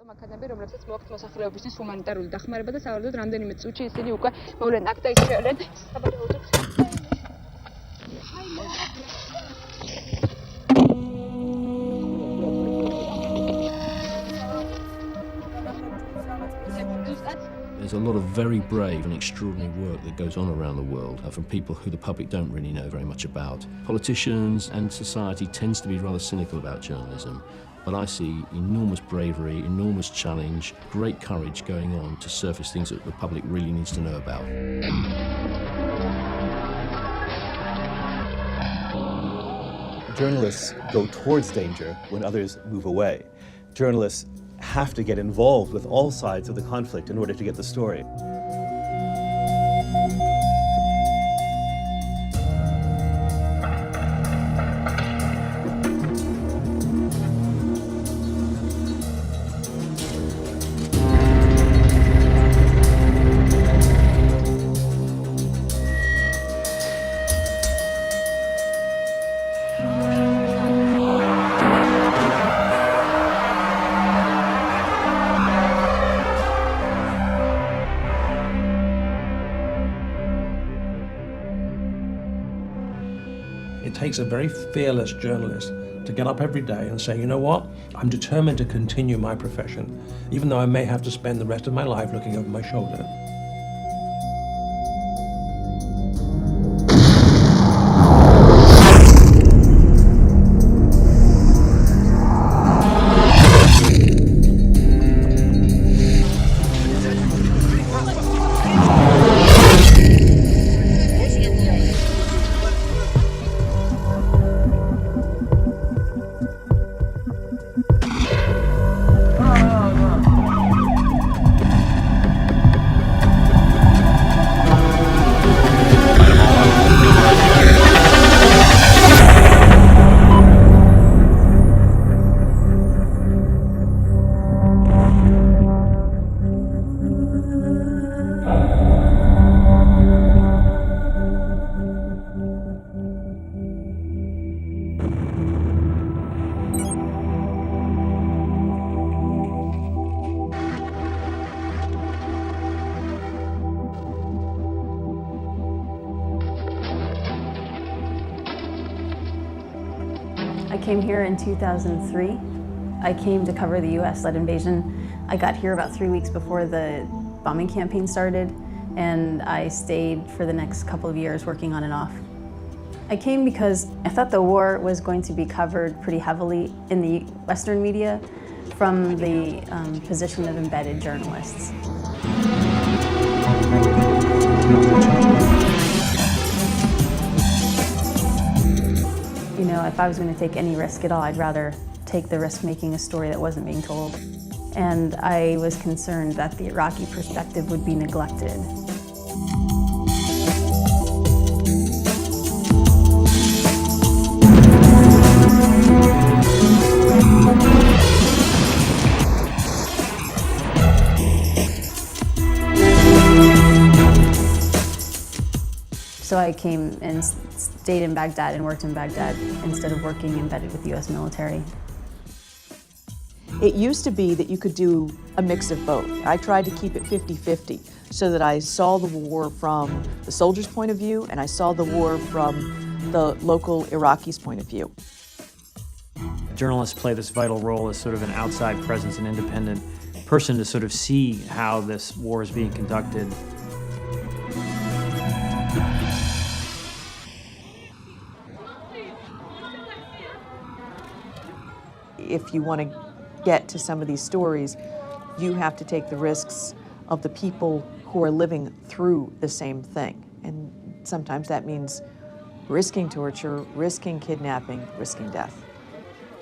მანქანები, რომლებსაც მოაქვთ მოსახლეობისთვის ჰუმანიტარული დახმარება და სავარაუდოდ რამდენიმე წუთში ისინი უკვე მოვლენ აქ და ის შევლენ საბადოებს. There's a lot of very brave and extraordinary work that goes on around the world from people who the public don't really know very much about. Politicians and society tends to be rather cynical about journalism, but I see enormous bravery, enormous challenge, great courage going on to surface things that the public really needs to know about. Journalists go towards danger when others move away. Journalists have to get involved with all sides of the conflict in order to get the story. It takes a very fearless journalist to get up every day and say, you know what, I'm determined to continue my profession, even though I may have to spend the rest of my life looking over my shoulder. I came here in 2003. I came to cover the US-led invasion. I got here about 3 weeks before the bombing campaign started, and I stayed for the next couple of years working on and off. I came because I thought the war was going to be covered pretty heavily in the Western media from the position of embedded journalists. You know, if I was going to take any risk at all, I'd rather take the risk making a story that wasn't being told. And I was concerned that the Iraqi perspective would be neglected. So I came and stayed in Baghdad and worked in Baghdad instead of working embedded with the US military. It used to be that you could do a mix of both. I tried to keep it 50-50 so that I saw the war from the soldiers' point of view and I saw the war from the local Iraqis' point of view. Journalists play this vital role as sort of an outside presence, an independent person to sort of see how this war is being conducted. If you want to get to some of these stories, you have to take the risks of the people who are living through the same thing. And sometimes that means risking torture, risking kidnapping, risking death.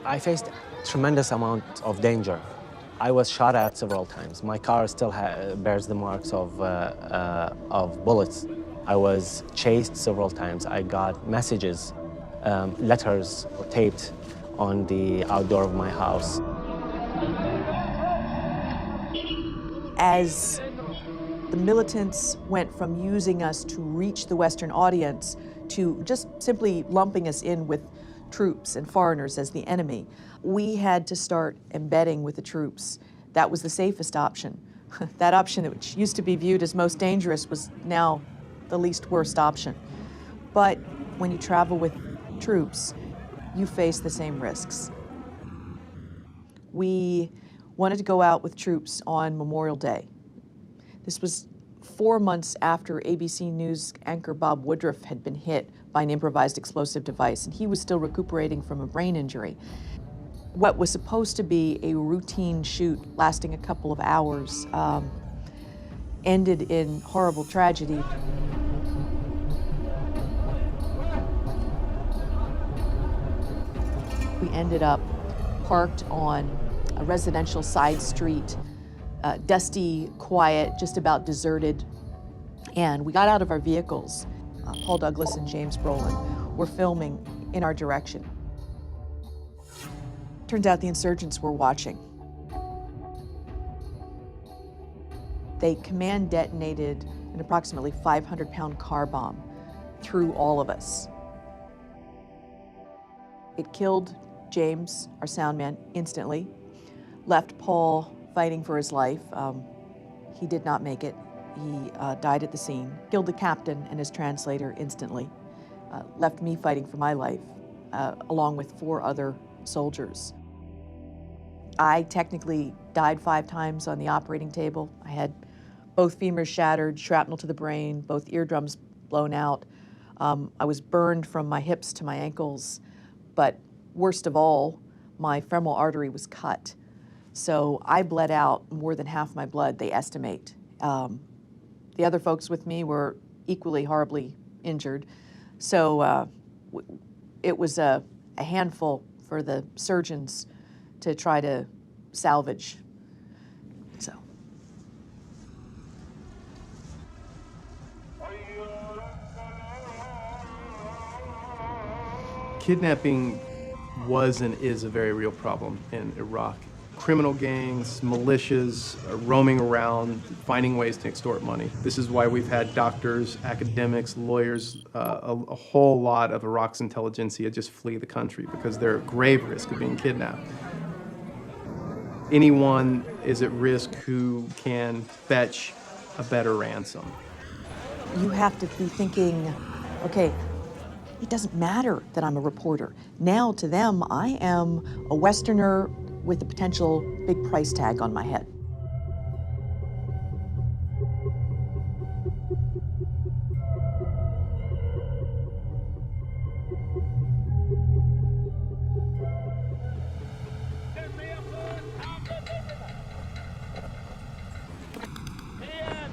I faced a tremendous amount of danger. I was shot at several times. My car still bears the marks of bullets. I was chased several times. I got messages, letters taped on the outdoor of my house. As the militants went from using us to reach the Western audience to just simply lumping us in with troops and foreigners as the enemy, we had to start embedding with the troops that was the safest option. That option, which used to be viewed as most dangerous, was now the least worst option. But when you travel with troops, you face the same risks. We wanted to go out with troops on Memorial Day. This was 4 months after ABC News anchor Bob Woodruff had been hit by an improvised explosive device, and he was still recuperating from a brain injury. What was supposed to be a routine shoot lasting a couple of hours ended in horrible tragedy. We ended up parked on a residential side street, dusty, quiet, just about deserted. And we got out of our vehicles. Paul Douglas and James Brolin were filming in our direction. Turns out the insurgents were watching. They command detonated an approximately 500-pound car bomb through all of us. It killed James, our sound man, instantly, left Paul fighting for his life. He did not make it. He died at the scene, killed the captain and his translator instantly, left me fighting for my life, along with 4 other soldiers. I technically died 5 times on the operating table. I had both femurs shattered, shrapnel to the brain, both eardrums blown out. I was burned from my hips to my ankles, but worst of all, my femoral artery was cut. So I bled out more than half my blood, they estimate. The other folks with me were equally horribly injured. So it was a handful for the surgeons to try to salvage. So. Kidnapping was and is a very real problem in Iraq. Criminal gangs, militias roaming around, finding ways to extort money. This is why we've had doctors, academics, lawyers, a whole lot of Iraq's intelligentsia just flee the country because they're at grave risk of being kidnapped. Anyone is at risk who can fetch a better ransom. You have to be thinking, okay, it doesn't matter that I'm a reporter. Now to them, I am a Westerner with a potential big price tag on my head.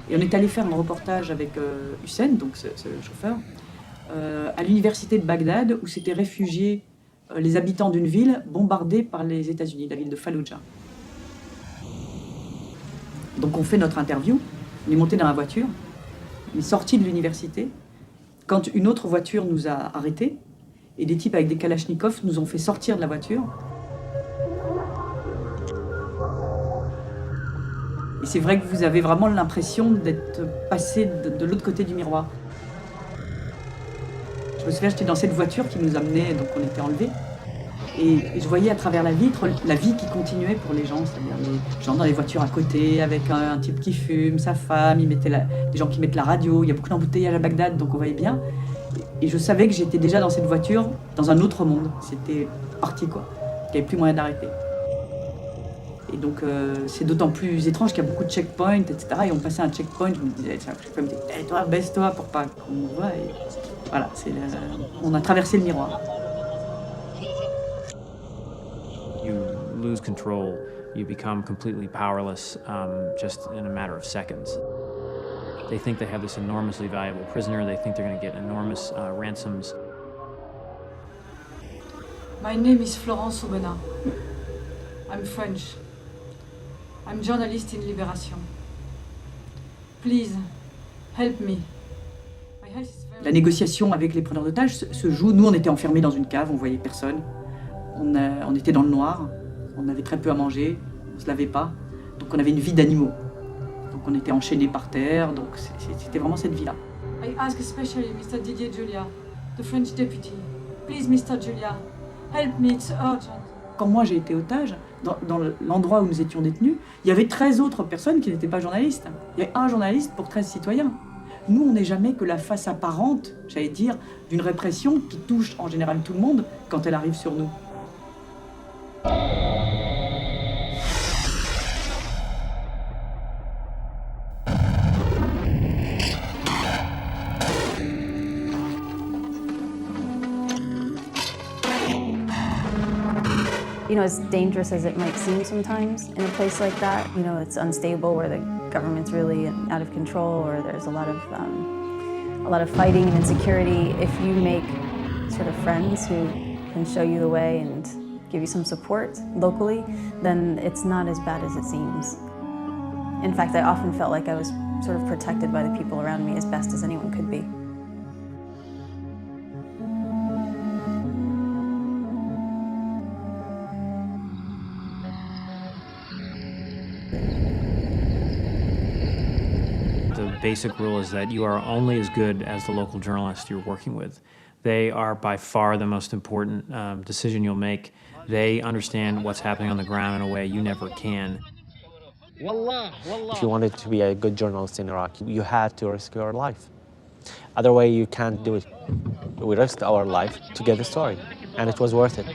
Et on est allé faire un reportage avec Hussein, donc c'est le chauffeur, à l'université de Bagdad, où s'étaient réfugiés les habitants d'une ville bombardée par les États-Unis, la ville de Fallujah. Donc on fait notre interview, on est monté dans la voiture, on est sorti de l'université, quand une autre voiture nous a arrêtés, et des types avec des kalachnikovs nous ont fait sortir de la voiture. Et c'est vrai que vous avez vraiment l'impression d'être passé de l'autre côté du miroir. Je me souviens, j'étais dans cette voiture qui nous amenait, donc on était enlevés. Et je voyais à travers la vitre la vie qui continuait pour les gens, c'est-à-dire les gens dans les voitures à côté, avec un type qui fume, sa femme, des gens qui mettent la radio, il y a beaucoup d'embouteillages à Bagdad, donc on voyait bien. Et je savais que j'étais déjà dans cette voiture, dans un autre monde. C'était parti, quoi. Il n'y avait plus moyen d'arrêter. Et donc c'est d'autant plus étrange qu'il y a beaucoup de checkpoints, etc. Et on passait un checkpoint, je me disais, je me disais, hey, toi, baisse-toi pour pas qu'on nous voit. Et voilà, on a traversé le miroir. You lose control, you become completely powerless just in a matter of seconds. They think they have this enormously valuable prisoner, they think they're going to get enormous ransoms. My name is Florence Aubenas. I'm French. I'm journalist in Libération. Please, help me. La négociation avec les preneurs d'otages se joue. Nous, on était enfermés dans une cave, on voyait personne. On était dans le noir, on avait très peu à manger, on se lavait pas. Donc on avait une vie d'animaux. Donc on était enchaînés par terre, donc c'était vraiment cette vie-là. I ask especially Mr. Didier Julia, the French deputy. Please, Mr. Julia, help me, it's urgent. Quand moi j'ai été otage, dans l'endroit où nous étions détenus, il y avait 13 autres personnes qui n'étaient pas journalistes. Il y avait un journaliste pour 13 citoyens. Nous, on n'est jamais que la face apparente, j'allais dire, d'une répression qui touche en général tout le monde quand elle arrive sur nous. You know, as dangerous as it might seem sometimes in a place like that, you know, it's unstable where the government's really out of control or there's a lot of fighting and insecurity. If you make sort of friends who can show you the way and give you some support locally, then it's not as bad as it seems. In fact, I often felt like I was sort of protected by the people around me as best as anyone could be. The basic rule is that you are only as good as the local journalist you're working with. They are by far the most important decision you'll make. They understand what's happening on the ground in a way you never can. If you wanted to be a good journalist in Iraq, you had to risk your life. Other way, you can't do it. We risked our life to get the story, and it was worth it.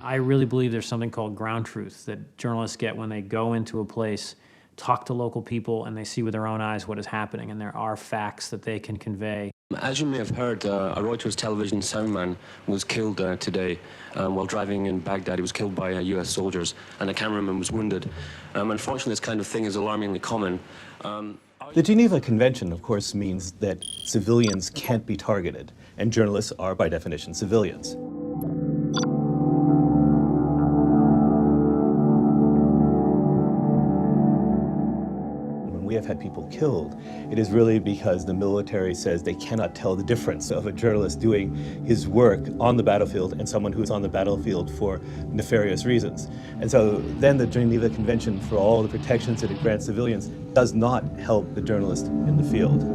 I really believe there's something called ground truth that journalists get when they go into a place, talk to local people, and they see with their own eyes what is happening, and there are facts that they can convey. As you may have heard, a Reuters television soundman was killed today while driving in Baghdad. He was killed by US soldiers, and a cameraman was wounded. Unfortunately, this kind of thing is alarmingly common. The Geneva Convention, of course, means that civilians can't be targeted, and journalists are, by definition, civilians. We have had people killed, it is really because the military says they cannot tell the difference of a journalist doing his work on the battlefield and someone who's on the battlefield for nefarious reasons. And so then the Geneva Convention, for all the protections that it grants civilians, does not help the journalist in the field.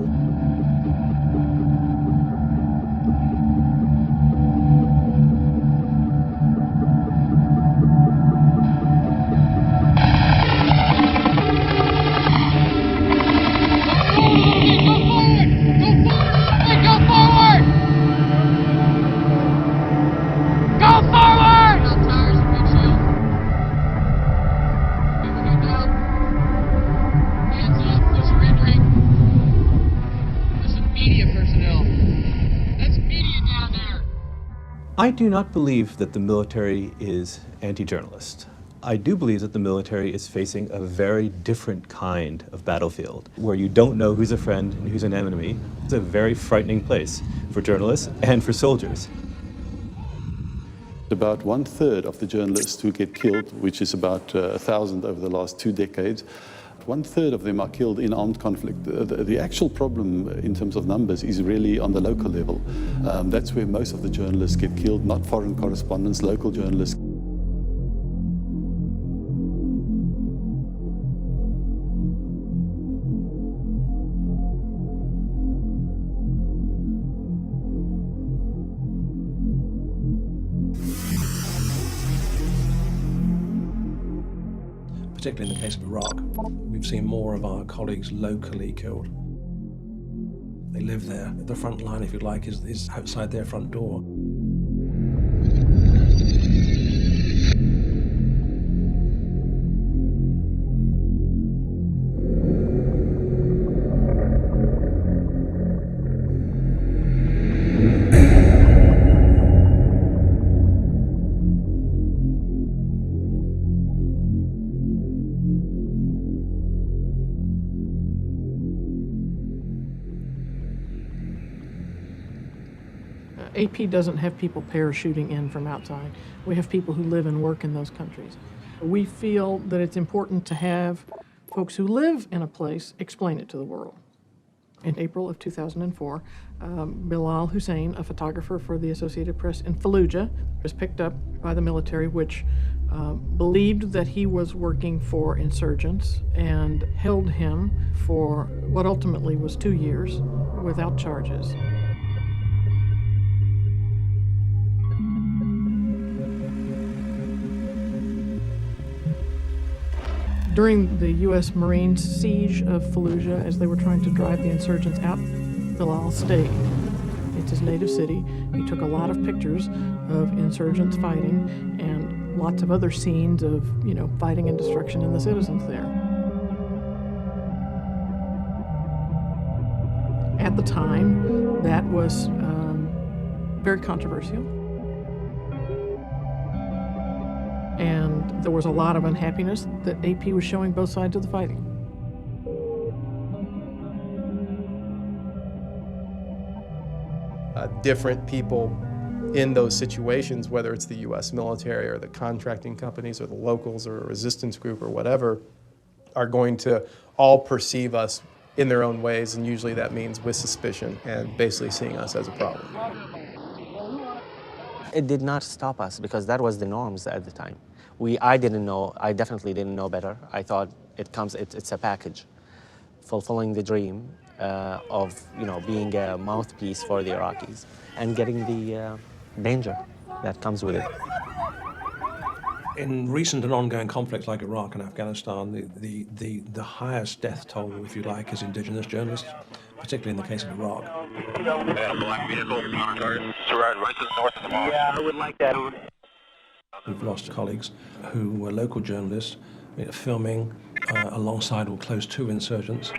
I do not believe that the military is anti-journalist. I do believe that the military is facing a very different kind of battlefield, where you don't know who's a friend and who's an enemy. It's a very frightening place for journalists and for soldiers. About 1/3 of the journalists who get killed, which is about 1,000 over the last 2 decades, 1/3 of them are killed in armed conflict. The actual problem in terms of numbers is really on the local level. That's where most of the journalists get killed, not foreign correspondents, local journalists. Particularly in the case of Iraq, we've seen more of our colleagues locally killed. They live there. The front line, if you like, is outside their front door. AP doesn't have people parachuting in from outside. We have people who live and work in those countries. We feel that it's important to have folks who live in a place explain it to the world. In April of 2004, Bilal Hussein, a photographer for the Associated Press in Fallujah, was picked up by the military, which believed that he was working for insurgents and held him for what ultimately was 2 years without charges. During the U.S. Marines' siege of Fallujah, as they were trying to drive the insurgents out, Bilal stayed. It's his native city. He took a lot of pictures of insurgents fighting and lots of other scenes of, fighting and destruction in the citizens there. At the time, that was very controversial. And there was a lot of unhappiness that AP was showing both sides of the fighting. Different people in those situations, whether it's the U.S. military or the contracting companies or the locals or a resistance group or whatever, are going to all perceive us in their own ways, and usually that means with suspicion and basically seeing us as a problem. It did not stop us because that was the norms at the time. I definitely didn't know better. I thought it's a package, fulfilling the dream of being a mouthpiece for the Iraqis and getting the danger that comes with it. In recent and ongoing conflicts like Iraq and Afghanistan, the highest death toll, if you like, is indigenous journalists, particularly in the case of Iraq. Black vehicle, right to the north of the mall. Yeah, I would like that. We've lost colleagues who were local journalists filming alongside or close to insurgents.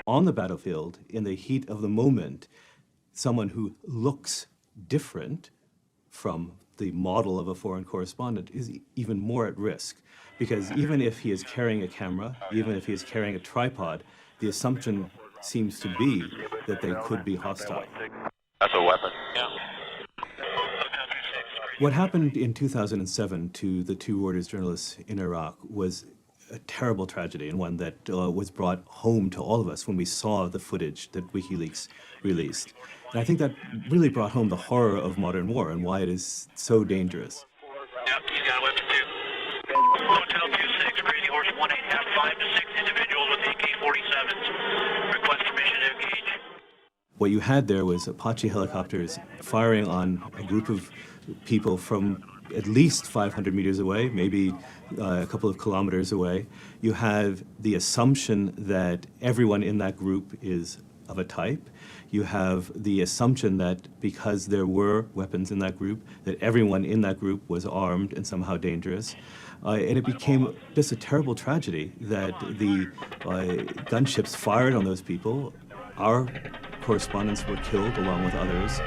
On the battlefield, in the heat of the moment, someone who looks different from the model of a foreign correspondent is even more at risk. Because even if he is carrying a camera, even if he is carrying a tripod, the assumption seems to be that they could be hostile. That's a weapon. Yeah. What happened in 2007 to the two Reuters journalists in Iraq was a terrible tragedy, and one that was brought home to all of us when we saw the footage that Wikileaks released. And I think that really brought home the horror of modern war and why it is so dangerous. Yep, he's got a weapon too. Hotel 26, Crazy Horse 18, have 5 to 6 individuals with AK-47s. Request permission to engage. What you had there was Apache helicopters firing on a group of people from at least 500 meters away, maybe a couple of kilometers away. You have the assumption that everyone in that group is of a type. You have the assumption that because there were weapons in that group, that everyone in that group was armed and somehow dangerous. And it became just a terrible tragedy that the gunships fired on those people. Our correspondents were killed along with others.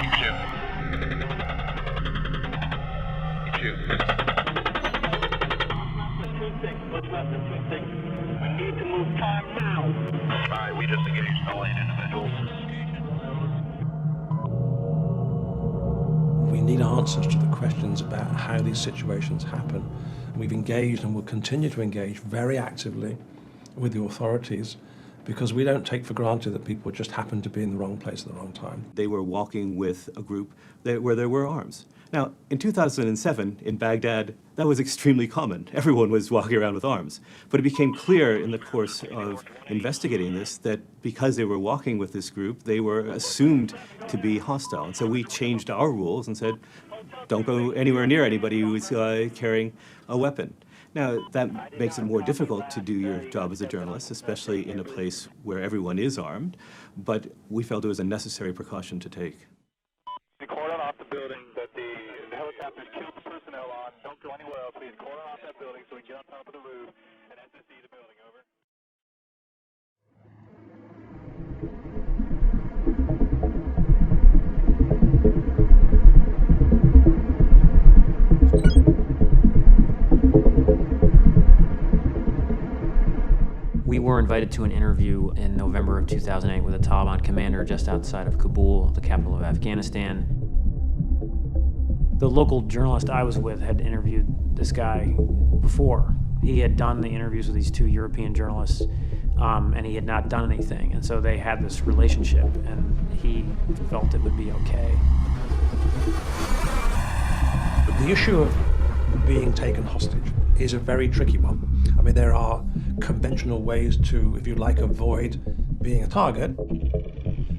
We need to move time now. All right, we just engaged all 8 individuals. We need answers to the questions about how these situations happen. We've engaged and will continue to engage very actively with the authorities because we don't take for granted that people just happen to be in the wrong place at the wrong time. They were walking with a group where there were arms. Now, in 2007, in Baghdad, that was extremely common. Everyone was walking around with arms. But it became clear in the course of investigating this that because they were walking with this group, they were assumed to be hostile. And so we changed our rules and said, don't go anywhere near anybody who is carrying a weapon. Now, that makes it more difficult to do your job as a journalist, especially in a place where everyone is armed, but we felt it was a necessary precaution to take. The cordon off the building that the helicopters killed the personnel on. Don't go anywhere else. Please cordon off that building so we can get on top of the roof and SSE the building. Over. We were invited to an interview in November of 2008 with a Taliban commander just outside of Kabul, the capital of Afghanistan. The local journalist I was with had interviewed this guy before. He had done the interviews with these two European journalists, and he had not done anything. And so they had this relationship, and he felt it would be okay. The issue of being taken hostage is a very tricky one. I mean, there are conventional ways to, if you like, avoid being a target.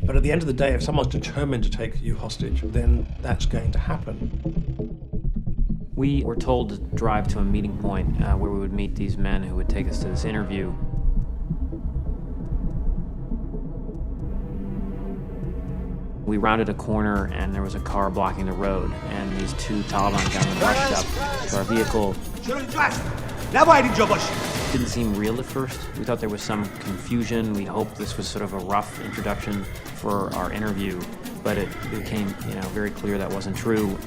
But at the end of the day, if someone's determined to take you hostage, then that's going to happen. We were told to drive to a meeting point where we would meet these men who would take us to this interview. We rounded a corner and there was a car blocking the road, and these two Taliban gunmen rushed up to our vehicle. Didn't seem real at first. We thought there was some confusion. We hoped this was sort of a rough introduction for our interview, but it became, very clear that wasn't true.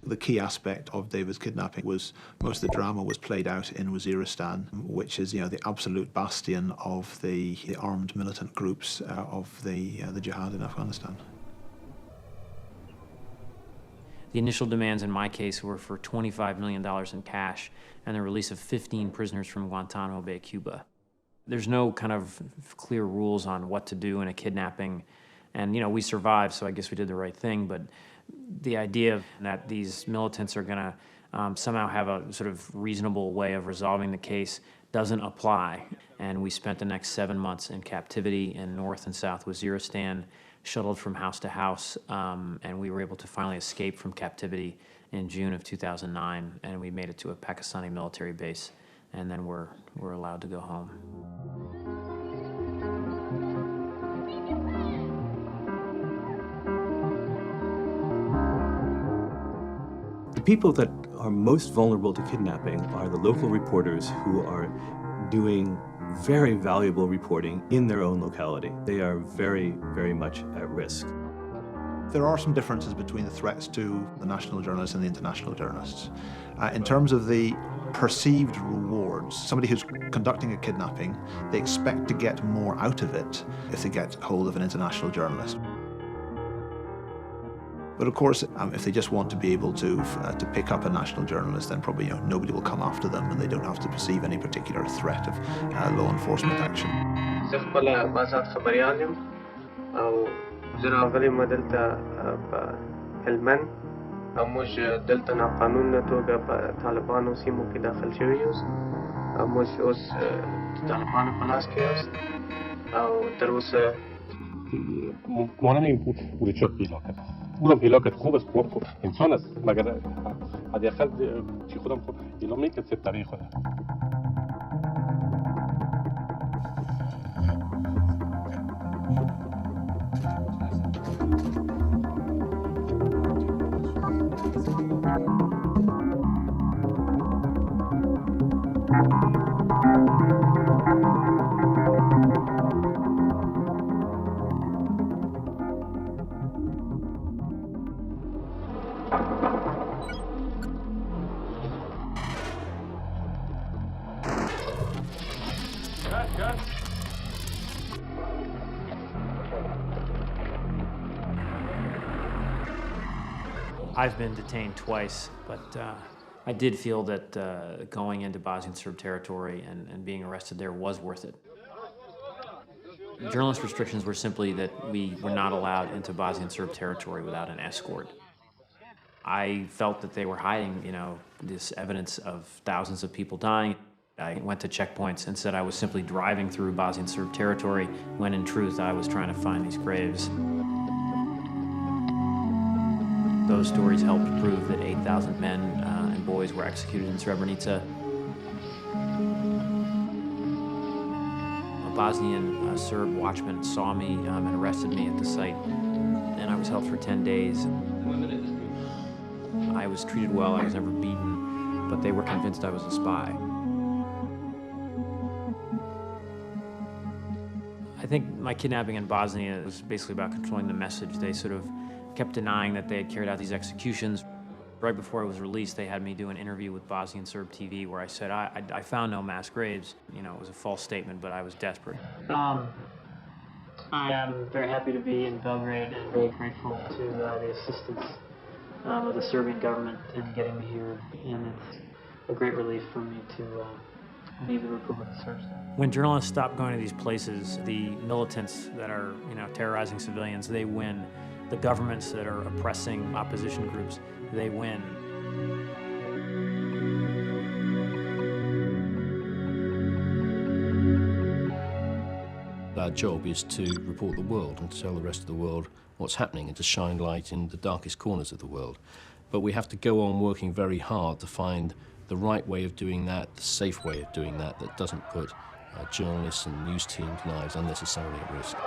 The key aspect of David's kidnapping was most of the drama was played out in Waziristan, which is, the absolute bastion of the armed militant groups of the jihad in Afghanistan. The initial demands in my case were for $25 million in cash and the release of 15 prisoners from Guantanamo Bay, Cuba. There's no kind of clear rules on what to do in a kidnapping. And, we survived, so I guess we did the right thing. But the idea that these militants are going to somehow have a sort of reasonable way of resolving the case doesn't apply. And we spent the next 7 months in captivity in North and South Waziristan, shuttled from house to house, and we were able to finally escape from captivity in June of 2009, and we made it to a Pakistani military base, and then we're allowed to go home. The people that are most vulnerable to kidnapping are the local reporters who are doing very valuable reporting in their own locality. They are very, very much at risk. There are some differences between the threats to the national journalists and the international journalists. In terms of the perceived rewards, somebody who's conducting a kidnapping, they expect to get more out of it if they get hold of an international journalist. But of course, if they just want to be able to pick up a national journalist, then probably nobody will come after them, and they don't have to perceive any particular threat of law enforcement action. بودم هلاکت خوب است خوب انسان است مگر حداقل چی خودم خود اعلام نکرد سه تاریخ خود I've been detained twice, but I did feel that going into Bosnian Serb territory and being arrested there was worth it. Journalist restrictions were simply that we were not allowed into Bosnian Serb territory without an escort. I felt that they were hiding, this evidence of thousands of people dying. I went to checkpoints and said I was simply driving through Bosnian Serb territory, when in truth I was trying to find these graves. Those stories helped prove that 8,000 men and boys were executed in Srebrenica. A Bosnian Serb watchman saw me and arrested me at the site, and I was held for 10 days. I was treated well, I was never beaten, but they were convinced I was a spy. I think my kidnapping in Bosnia was basically about controlling the message. They sort of kept denying that they had carried out these executions. Right before I was released, they had me do an interview with Bosnian Serb TV where I said, I found no mass graves. It was a false statement, but I was desperate. I am very happy to be in Belgrade and very grateful to the assistance of the Serbian government in getting me here, and it's a great relief for me to leave the Republic of Serbia. When journalists stop going to these places, the militants that are, terrorizing civilians, they win. The governments that are oppressing opposition groups, they win. our job is to report the world and to tell the rest of the world what's happening and to shine light in the darkest corners of the world. But we have to go on working very hard to find the right way of doing that, the safe way of doing that, that doesn't put journalists and news teams' lives unnecessarily at risk.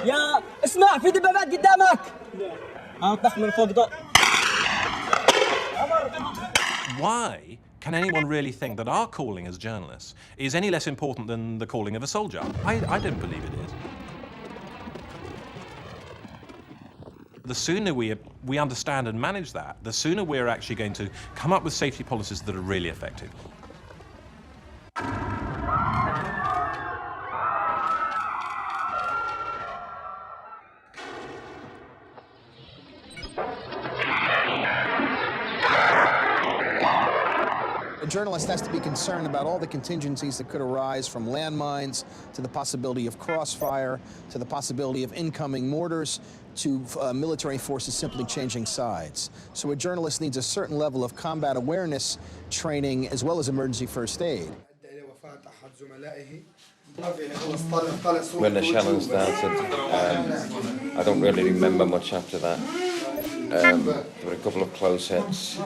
يا اسمع في دبابات قدامك طخ من فوق ضوء. Why can anyone really think that our calling as journalists is any less important than the calling of a soldier? I don't believe it is. The sooner we understand and manage that, the sooner we're actually going to come up with safety policies that are really effective. A journalist has to be concerned about all the contingencies that could arise, from landmines to the possibility of crossfire to the possibility of incoming mortars to military forces simply changing sides. So a journalist needs a certain level of combat awareness training as well as emergency first aid. When the shelling started, I don't really remember much after that. There were a couple of close hits,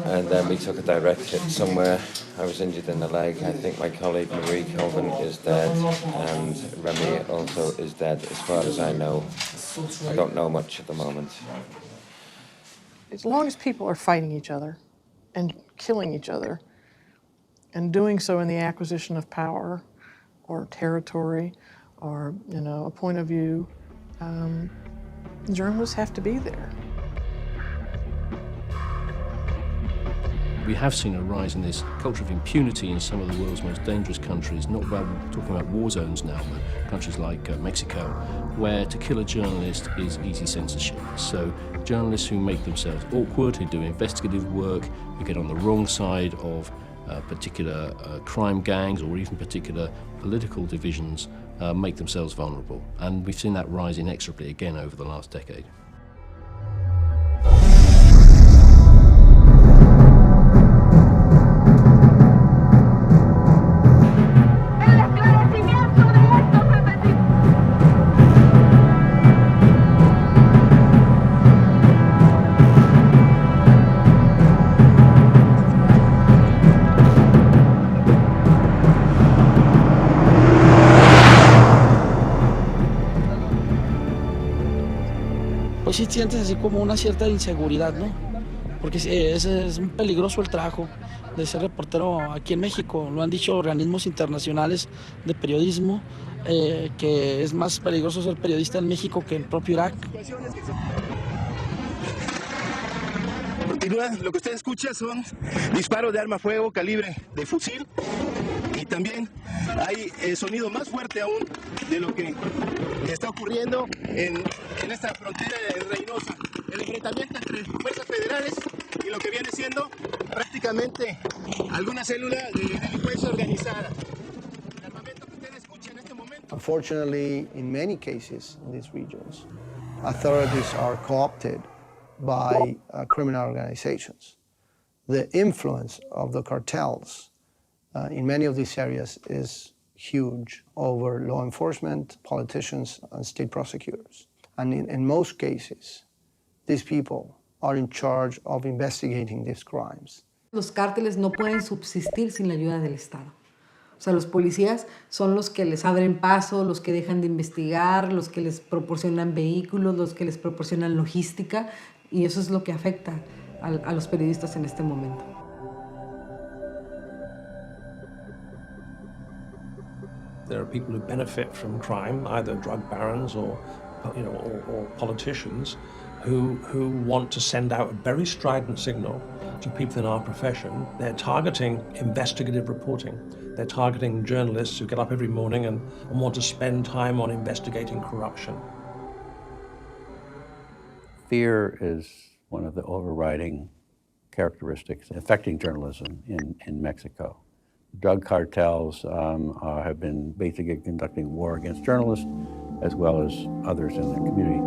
and then we took a direct hit somewhere. I was injured in the leg. I think my colleague Marie Colvin is dead, and Remy also is dead, as far as I know. I don't know much at the moment. As long as people are fighting each other and killing each other, and doing so in the acquisition of power or territory or, a point of view, journalists have to be there. We have seen a rise in this culture of impunity in some of the world's most dangerous countries, not about talking about war zones now, but countries like Mexico, where to kill a journalist is easy censorship. So journalists who make themselves awkward, who do investigative work, who get on the wrong side of particular crime gangs or even particular political divisions make themselves vulnerable. And we've seen that rise inexorably again over the last decade. Pues sí sientes así como una cierta inseguridad, ¿no? Porque es muy peligroso el trabajo de ser reportero aquí en México. Lo han dicho organismos internacionales de periodismo, que es más peligroso ser periodista en México que en el propio Irak. Continúa, lo que usted escucha son disparos de arma a fuego calibre de fusil, y también hay sonido más fuerte aún de lo que está ocurriendo en esta frontera de Reynosa. El enfrentamiento entre fuerzas federales y lo que viene siendo prácticamente alguna célula de delincuencia organizada. El armamento que usted escucha en este momento. Unfortunately, in many cases in these regions, authorities are co-opted by criminal organizations. The influence of the cartels in many of these areas is huge over law enforcement, politicians, and state prosecutors. And in most cases, these people are in charge of investigating these crimes. Los cárteles no pueden subsistir sin la ayuda del Estado. O sea, los policías son los que les abren paso, los que dejan de investigar, los que les proporcionan vehículos, los que les proporcionan logística, y eso es lo que afecta a los periodistas en este momento. There are people who benefit from crime, either drug barons or politicians, who want to send out a very strident signal to people in our profession. They're targeting investigative reporting. They're targeting journalists who get up every morning and want to spend time on investigating corruption. Fear is one of the overriding characteristics affecting journalism in Mexico. Drug cartels have been basically conducting war against journalists as well as others in the community.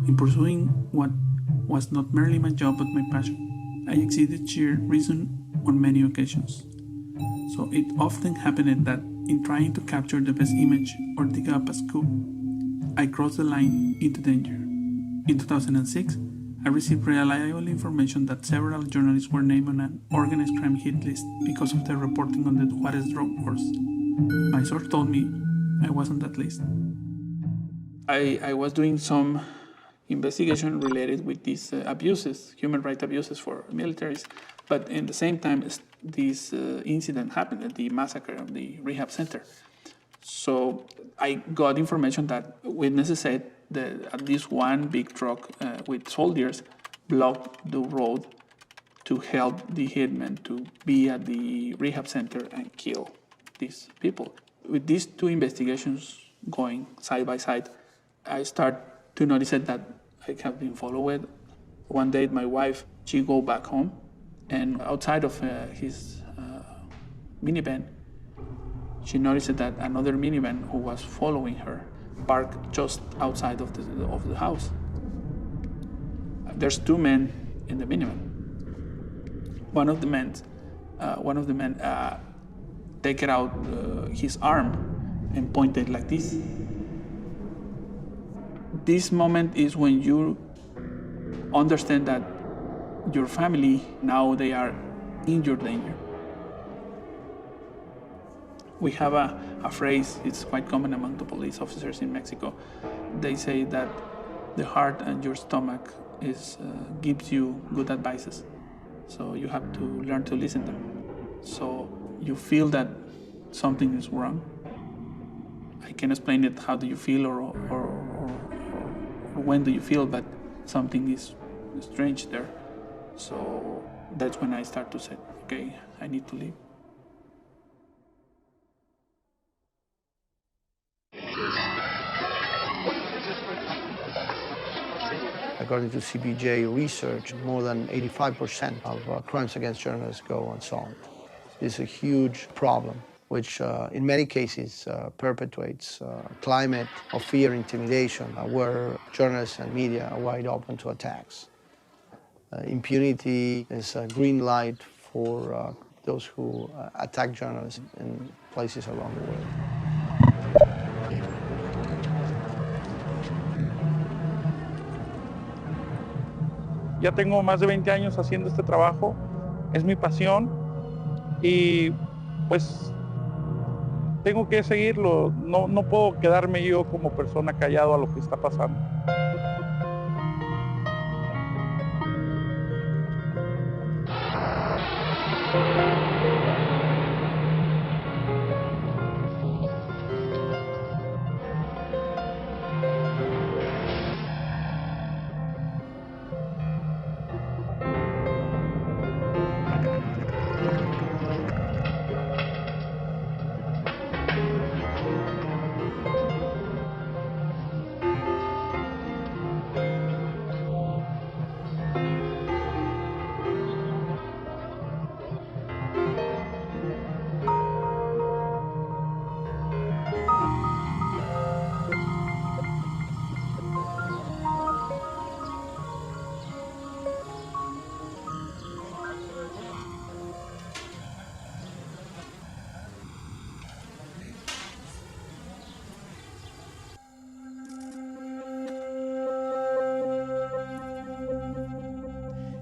In pursuing what was not merely my job but my passion, I exceeded sheer reason on many occasions. So it often happened that in trying to capture the best image or dig up a scoop, I crossed the line into danger. In 2006, I received reliable information that several journalists were named on an organized crime hit list because of their reporting on the Juarez drug wars. My source told me I was on that list. I was doing some investigation related with these abuses, human rights abuses for militaries, but in the same time, this incident happened, the massacre of the rehab center. So I got information that witnesses said that at least one big truck with soldiers blocked the road to help the hitmen to be at the rehab center and kill these people. With these two investigations going side by side, I start to notice that I have been followed. One day, my wife, she go back home, and outside of his minivan, she noticed that another minivan who was following her parked just outside of the house. There's two men in the minivan. One of the men take out his arm and pointed like this. This moment is when you understand that your family, now they are in your danger. We have a phrase, it's quite common among the police officers in Mexico. They say that the heart and your stomach gives you good advices. So you have to learn to listen to them. So you feel that something is wrong. I can explain it, how do you feel or when do you feel, but something is strange there. So that's when I start to say, okay, I need to leave. According to CPJ research, more than 85% of crimes against journalists go unsolved. It's a huge problem, which in many cases perpetuates a climate of fear, intimidation, where journalists and media are wide open to attacks. Impunity is a green light for those who attack journalists in places around the world. Ya tengo más de 20 años haciendo este trabajo, es mi pasión y pues tengo que seguirlo, no puedo quedarme yo como persona callado a lo que está pasando.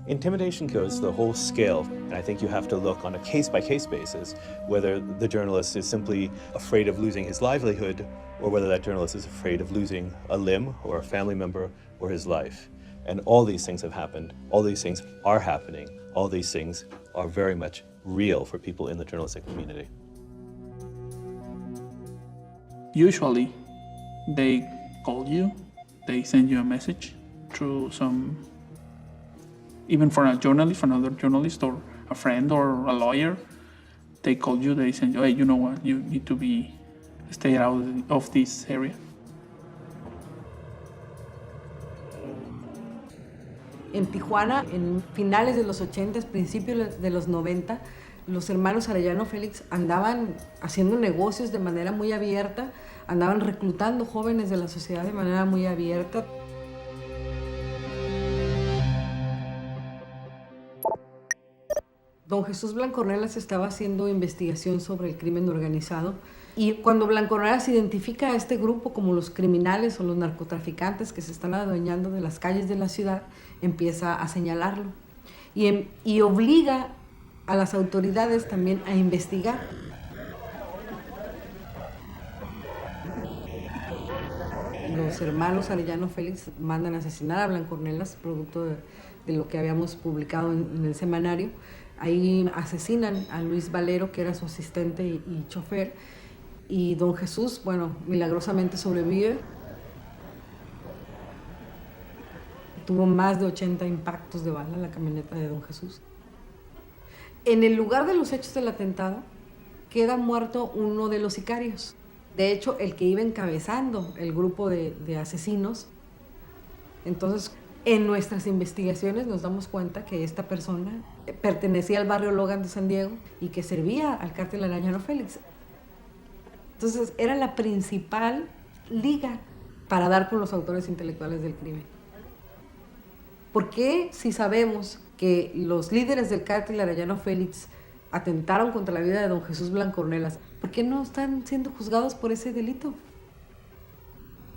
Intimidation goes the whole scale, and I think you have to look on a case-by-case basis whether the journalist is simply afraid of losing his livelihood or whether that journalist is afraid of losing a limb or a family member or his life. And all these things have happened, all these things are happening, all these things are very much real for people in the journalistic community. Usually, they call you, they send you a message through some, even for a journalist, for another journalist or a friend or a lawyer, they call you, they send you, hey, you know what, you need to stay out of this area. En Tijuana, en finales de los 80, principios de los 90, los hermanos Arellano Félix andaban haciendo negocios de manera muy abierta, andaban reclutando jóvenes de la sociedad de manera muy abierta. Don Jesús Blancornelas estaba haciendo investigación sobre el crimen organizado y cuando Blancornelas identifica a este grupo como los criminales o los narcotraficantes que se están adueñando de las calles de la ciudad, empieza a señalarlo y obliga a las autoridades también a investigar. Los hermanos Arellano Félix mandan a asesinar a Blancornelas, producto de lo que habíamos publicado en el semanario. Ahí asesinan a Luis Valero, que era su asistente y chofer, y don Jesús, bueno, milagrosamente sobrevive. Tuvo más de 80 impactos de bala la camioneta de don Jesús. En el lugar de los hechos del atentado queda muerto uno de los sicarios. De hecho, el que iba encabezando el grupo de asesinos. Entonces, en nuestras investigaciones nos damos cuenta que esta persona pertenecía al barrio Logan de San Diego y que servía al cártel Arellano Félix. Entonces, era la principal liga para dar con los autores intelectuales del crimen. ¿Por qué, si sabemos que los líderes del cártel Arellano Félix atentaron contra la vida de don Jesús Blancornelas, por qué no están siendo juzgados por ese delito?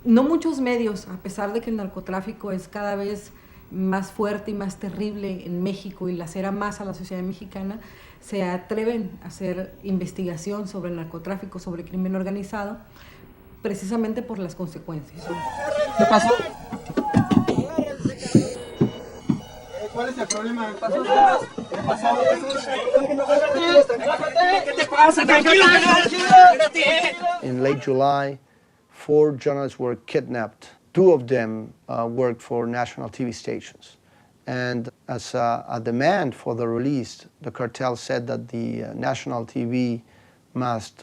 No muchos medios, a pesar de que el narcotráfico es cada vez más fuerte y más terrible en México y lacera más a la sociedad mexicana, se atreven a hacer investigación sobre el narcotráfico, sobre el crimen organizado, precisamente por las consecuencias. ¿Qué pasó? ¿Cuál es el problema? ¿Qué pasó? ¿Qué te pasa? Tranquilo, In late July, 4 journalists were kidnapped. 2 of them worked for national TV stations. And as a demand for the release, the cartel said that the national TV must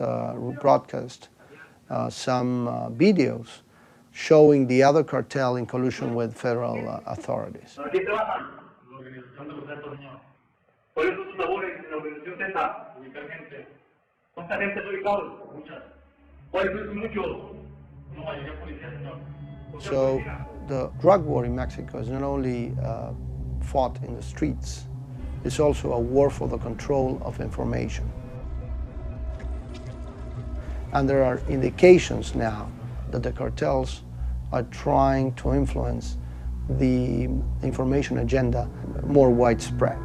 broadcast some videos showing the other cartel in collusion with federal authorities. So the drug war in Mexico is not only fought in the streets, it's also a war for the control of information. And there are indications now that the cartels are trying to influence the information agenda more widespread.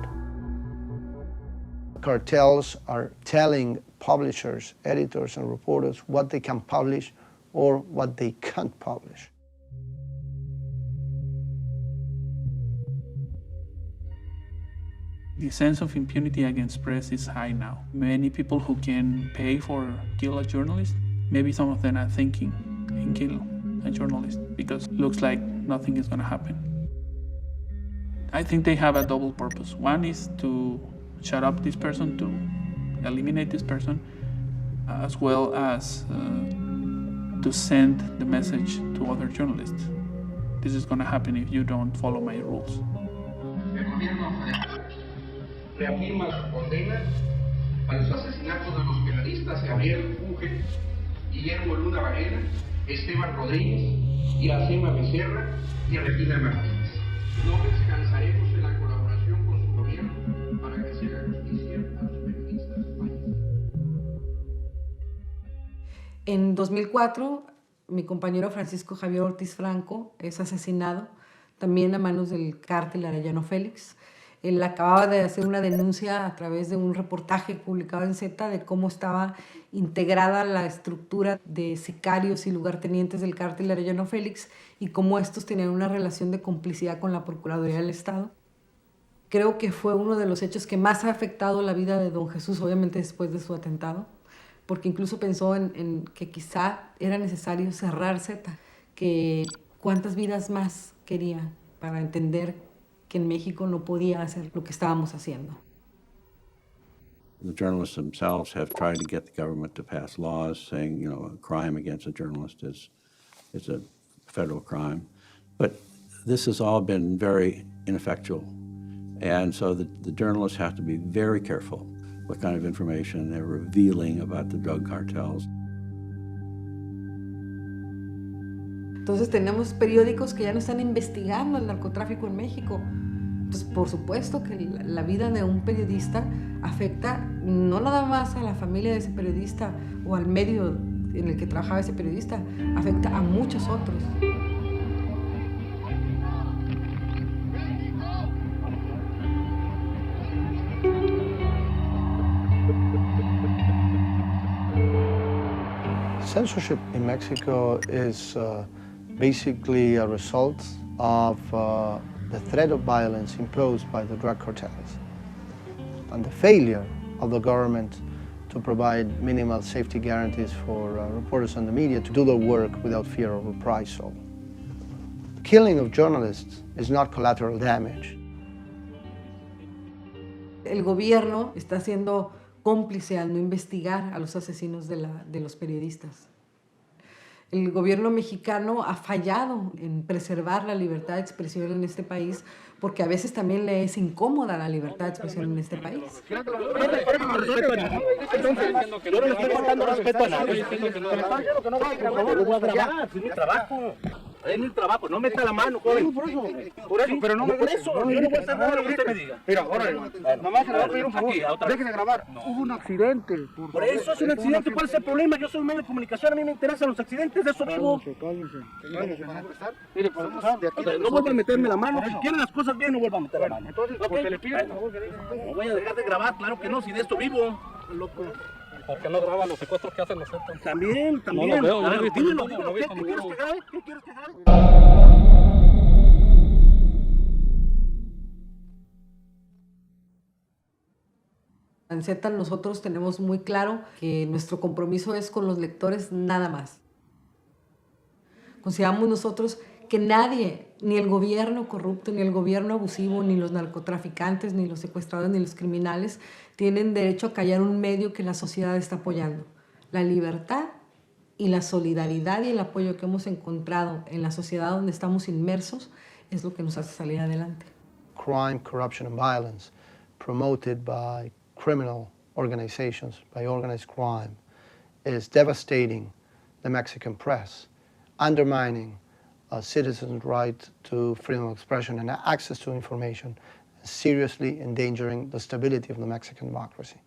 Cartels are telling publishers, editors, and reporters what they can publish or what they can't publish. The sense of impunity against press is high now. Many people who can pay for kill a journalist, maybe some of them are thinking and kill a journalist because it looks like nothing is going to happen. I think they have a double purpose. One is to shut up this person, to eliminate this person, as well as to send the message to other journalists. This is going to happen if you don't follow my rules. Reafirma su condena a los asesinatos de los periodistas Gabriel Funge, Guillermo Luna Varela, Esteban Rodríguez, Iracema Becerra y Regina Martínez. No descansaremos en la colaboración con su gobierno para que se haga justicia a los periodistas del país. En 2004, mi compañero Francisco Javier Ortiz Franco es asesinado también a manos del cártel Arellano Félix. Él acababa de hacer una denuncia a través de un reportaje publicado en Z de cómo estaba integrada la estructura de sicarios y lugartenientes del cártel Arellano Félix y cómo estos tenían una relación de complicidad con la Procuraduría del Estado. Creo que fue uno de los hechos que más ha afectado la vida de don Jesús, obviamente después de su atentado, porque incluso pensó en que quizá era necesario cerrar Z, que cuántas vidas más quería para entender que en México no podía hacer lo que estábamos haciendo. The journalists themselves have tried to get the government to pass laws saying, you know, a crime against a journalist is a federal crime. But this has all been very ineffectual. And so the journalists have to be very careful what kind of information they're revealing about the drug cartels. Entonces tenemos periódicos que ya no están investigando el narcotráfico en México. Entonces, por supuesto que la vida de un periodista afecta no nada más a la familia de ese periodista o al medio en el que trabajaba ese periodista, afecta a muchos otros. Censorship in Mexico is basically a result of the threat of violence imposed by the drug cartels and the failure of the government to provide minimal safety guarantees for reporters and the media to do their work without fear of reprisal. Killing of journalists is not collateral damage. El gobierno está siendo cómplice al no investigar a los asesinos de los periodistas. El gobierno mexicano ha fallado en preservar la libertad de expresión en este país porque a veces también le es incómoda la libertad de expresión en este país. Yo no le estoy faltando respeto a nadie. Yo lo voy a grabar, es mi trabajo. Es mi trabajo, no meta la mano, joven. Por eso, pero no por eso. Yo no voy a hacer nada de lo que usted me diga. Mira, ahora, nomás se le va a pedir un favor. Deje de grabar. Hubo un accidente. Por eso es un accidente, ¿cuál es el problema? Yo soy un medio de comunicación, a mí me interesan los accidentes, de eso vivo. Mire, no vuelva a meterme la mano. Si quieren las cosas bien, no vuelva a meter la mano. Entonces, porque le pido, no voy a dejar de grabar, claro que no, si de esto vivo. Loco. ¿Por qué no graban los secuestros que hacen los Zetas? También. No lo veo, yo no he visto dímelo, ninguno, ¿qué quieres que grabe? ¿Qué quieres que grabe? En Z nosotros tenemos muy claro que nuestro compromiso es con los lectores nada más. Consideramos nosotros que nadie, ni el gobierno corrupto, ni el gobierno abusivo, ni los narcotraficantes, ni los secuestradores, ni los criminales tienen derecho a callar un medio que la sociedad está apoyando. La libertad y la solidaridad y el apoyo que hemos encontrado en la sociedad donde estamos inmersos es lo que nos hace salir adelante. Crime, corruption and violence promoted by criminal organizations, by organized crime, is devastating the Mexican press, undermining citizens' right to freedom of expression and access to information, and seriously endangering the stability of the Mexican democracy.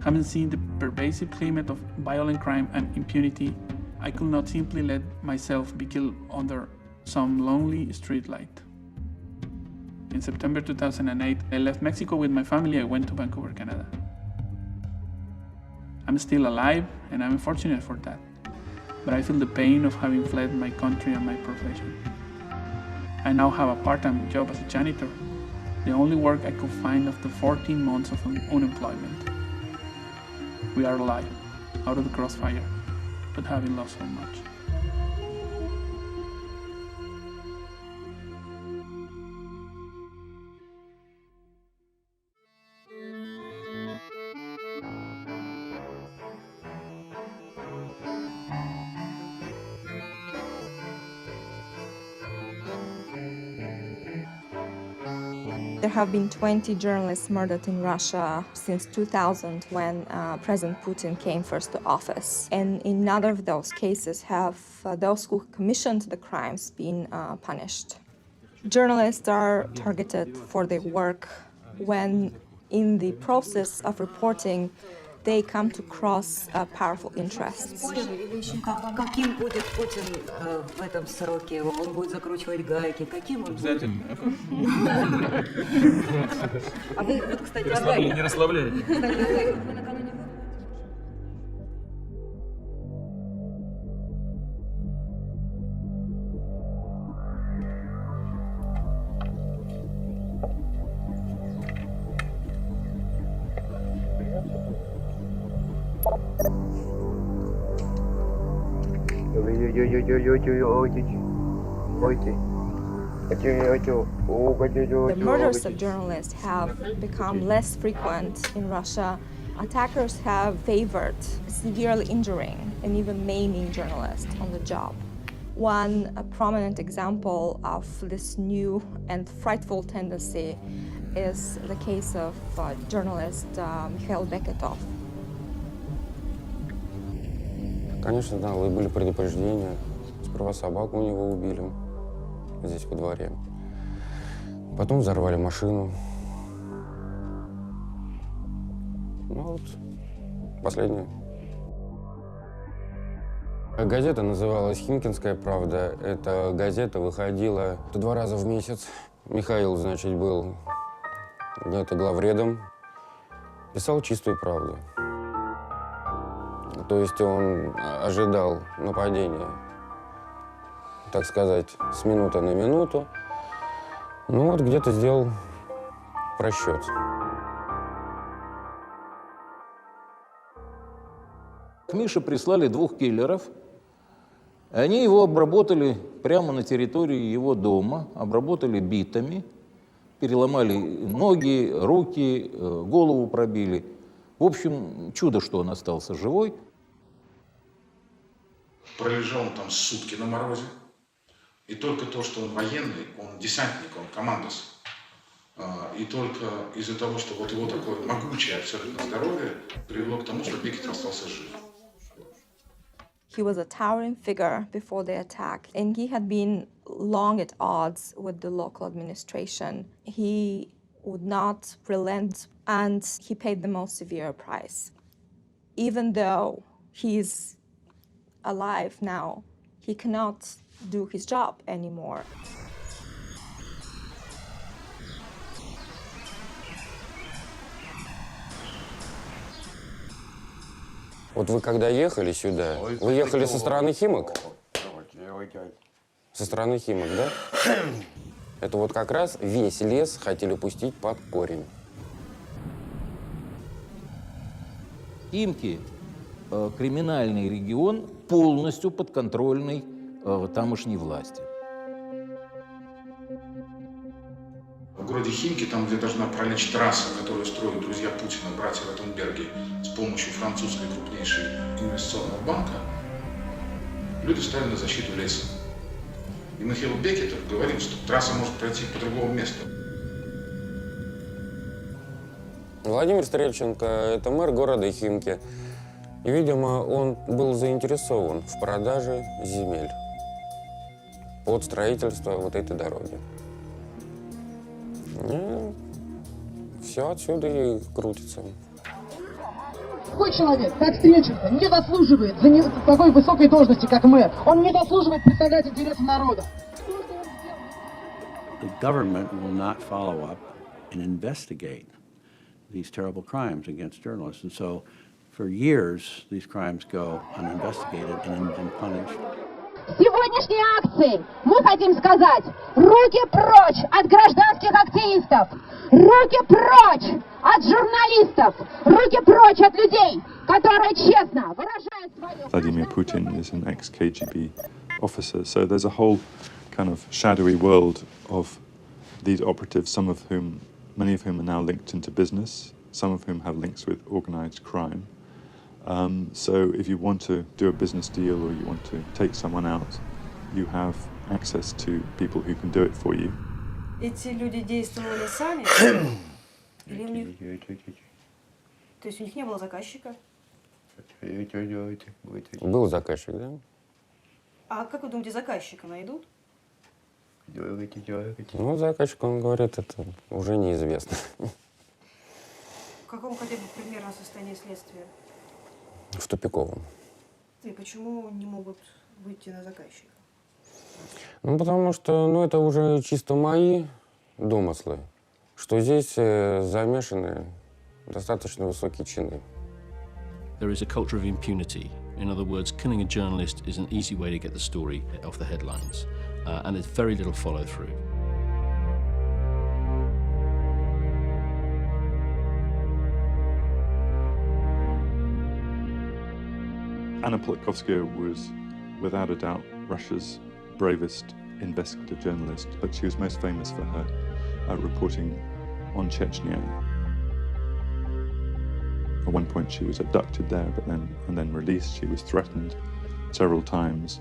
Having seen the pervasive climate of violent crime and impunity, I could not simply let myself be killed under some lonely street light. In September 2008, I left Mexico with my family. I went to Vancouver, Canada. I'm still alive, and I'm fortunate for that. But I feel the pain of having fled my country and my profession. I now have a part-time job as a janitor, the only work I could find after 14 months of unemployment. We are alive, out of the crossfire, but having lost so much. There have been 20 journalists murdered in Russia since 2000 when President Putin came first to office. And in none of those cases have those who commissioned the crimes been punished. Journalists are targeted for their work when, in the process of reporting, they come to cross powerful interests. Каким будет Путин в этом сроке? Он будет закручивать гайки. Каким он будет? А вы, кстати, о гайках. Не расслабляйте. Вы накануне... The murders of journalists have become less frequent in Russia. Attackers have favored severely injuring and even maiming journalists on the job. One prominent example of this new and frightful tendency is the case of journalist Mikhail Beketov. Конечно, да, были предупреждения. Сперва собаку у него убили здесь во дворе. Потом взорвали машину. Ну вот, последнее. Газета называлась «Химкинская правда». Эта газета выходила 2 раза в месяц. Михаил, значит, был главредом. Писал чистую правду. То есть он ожидал нападения, так сказать, с минуты на минуту. Ну вот где-то сделал просчет. К Мише прислали 2 киллеров. Они его обработали прямо на территории его дома, обработали битами, переломали ноги, руки, голову пробили. В общем, чудо, что он остался живой. Пролежал он там сутки на морозе. И только то, что он военный, он десантник, он командос. И только из-за того, что вот его такое могучее абсолютно здоровье привело к тому, что Бекетов остался жив. He was a towering figure before the attack, and he had been long at odds with the local administration. He would not relent, and he paid the most severe price. Even though he's alive now, he cannot do his job anymore. Вот вы когда ехали сюда, вы ехали со стороны Химок? Со стороны Химок, да? Это вот как раз весь лес хотели пустить под корень. Химки – криминальный регион, полностью подконтрольный тамошней власти. В городе Химки, там, где должна пролечь трасса, которую строят друзья Путина, братья Ротенберги, с помощью французской крупнейшей инвестиционного банка, люди стали на защиту леса. И Михаил Бекетов говорил, что трасса может пройти по другому месту. Владимир Стрельченко – это мэр города Химки. И, видимо, он был заинтересован в продаже земель под строительство вот этой дороги. И все отсюда и крутится. Такой человек, как Стрельченко, не заслуживает такой высокой должности, как мэр. Он не заслуживает представлять интересы народа. The government will not follow up and investigate these terrible crimes against journalists. And so, for years, these crimes go uninvestigated and unpunished. Сегодняшней акцией мы хотим сказать: руки прочь от гражданских активистов, руки прочь от журналистов, руки прочь от людей, которые честно выражают свое... Vladimir Putin is an ex-KGB officer, so there's a whole kind of shadowy world of these operatives, many of whom are now linked into business, some of whom have links with organized crime. So if you want to do a business deal or you want to take someone out, you have access to people who can do it for you. Эти люди действовали сами? Или у них... То есть у них не было заказчика? Был заказчик, да? А как вы думаете, заказчика найдут? Ну, заказчик, он говорит, это уже неизвестно. В каком хотя бы примерно состоянии следствия? В тупиковом. И почему не могут выйти на заказчика? Ну, потому что, ну, это уже чисто мои домыслы, что здесь замешаны достаточно высокие чины. There is a culture of impunity. In other words, killing a journalist is an easy way to get the story off the headlines, and there's very little follow-through. Anna Politkovskaya was, without a doubt, Russia's bravest investigative journalist, but she was most famous for her reporting on Chechnya. At one point she was abducted there, and then released. She was threatened several times.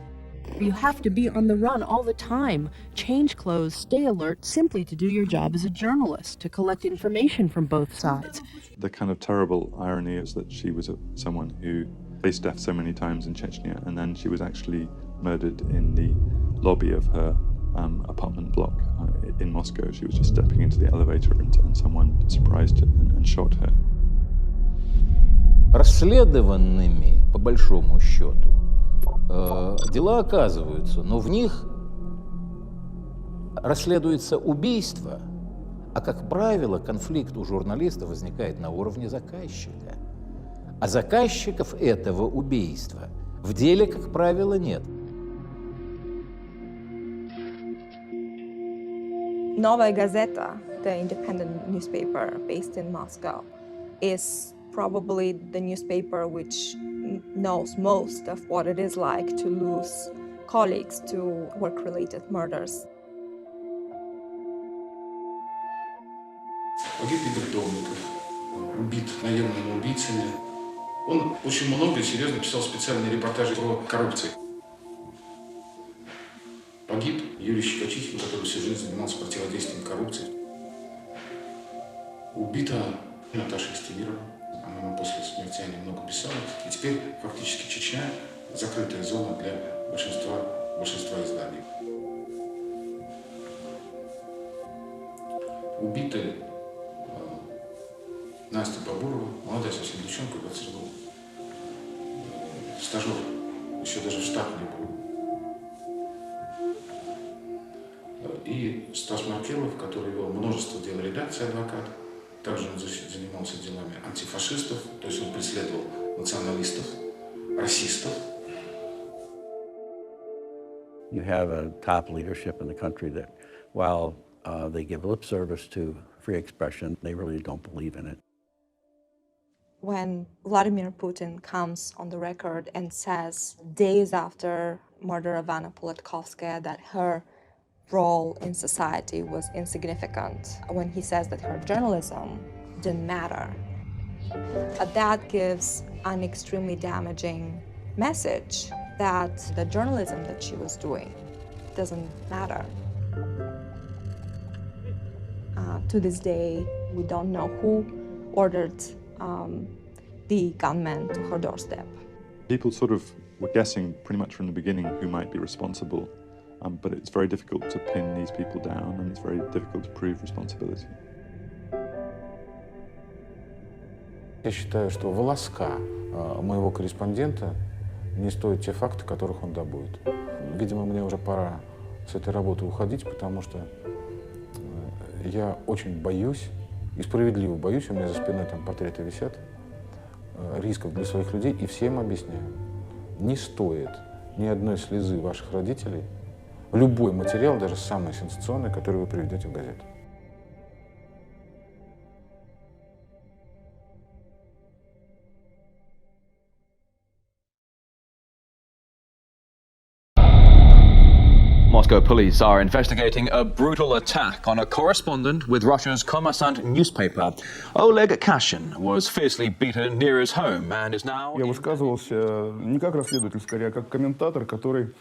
You have to be on the run all the time, change clothes, stay alert, simply to do your job as a journalist, to collect information from both sides. The kind of terrible irony is that she was someone who faced death so many times in Chechnya, and then she was actually murdered in the lobby of her apartment block in Moscow. She was just stepping into the elevator and someone surprised her and shot her. Расследованными, по большому счету, дела оказываются, но в них расследуется убийство, а, как правило, конфликт у журналиста возникает на уровне заказчика. А заказчиков этого убийства в деле, как правило, нет. Novaya Gazeta, the independent newspaper based in Moscow, is probably the newspaper which knows most of what it is like to lose colleagues to work-related murders. Погиб Игорь Домников, убит наемными убийцами. Он очень много и серьезно писал специальные репортажи про коррупцию. Погиб Юрий Щекочихин, который всю жизнь занимался противодействием коррупции. Убита Наташа Истемирова. Она после смерти немного писала. И теперь фактически Чечня – закрытая зона для большинства изданий. Убиты Настя Бабурова, молодая совсем девчонка, 20 лет. Стажер, еще даже в штат не был. И Стас Маркелов, который вел множество дел редакции адвокат, также он занимался делами антифашистов, то есть он преследовал националистов, расистов. You have a top leadership in the country that, while they give lip service to free expression, they really don't believe in it. When Vladimir Putin comes on the record and says days after murder of Anna Politkovskaya that her role in society was insignificant, when he says that her journalism didn't matter, that gives an extremely damaging message that the journalism that she was doing doesn't matter. To this day, we don't know who ordered the gunman to her doorstep. People sort of were guessing pretty much from the beginning who might be responsible, but it's very difficult to pin these people down, and it's very difficult to prove responsibility. Я считаю, что волоска моего корреспондента не стоят те факты, которых он добудет. Видимо, мне уже пора с этой работы уходить, потому что я очень боюсь, и справедливо боюсь, у меня за спиной там портреты висят, рисков для своих людей, и всем объясняю, не стоит ни одной слезы ваших родителей, любой материал, даже самый сенсационный, который вы приведете в газету. Moscow police are investigating a brutal attack on a correspondent with Russia's Kommersant newspaper. Oleg Kashin was fiercely beaten near his home and is now... Я высказывался не как расследователь, скорее, а как комментатор, который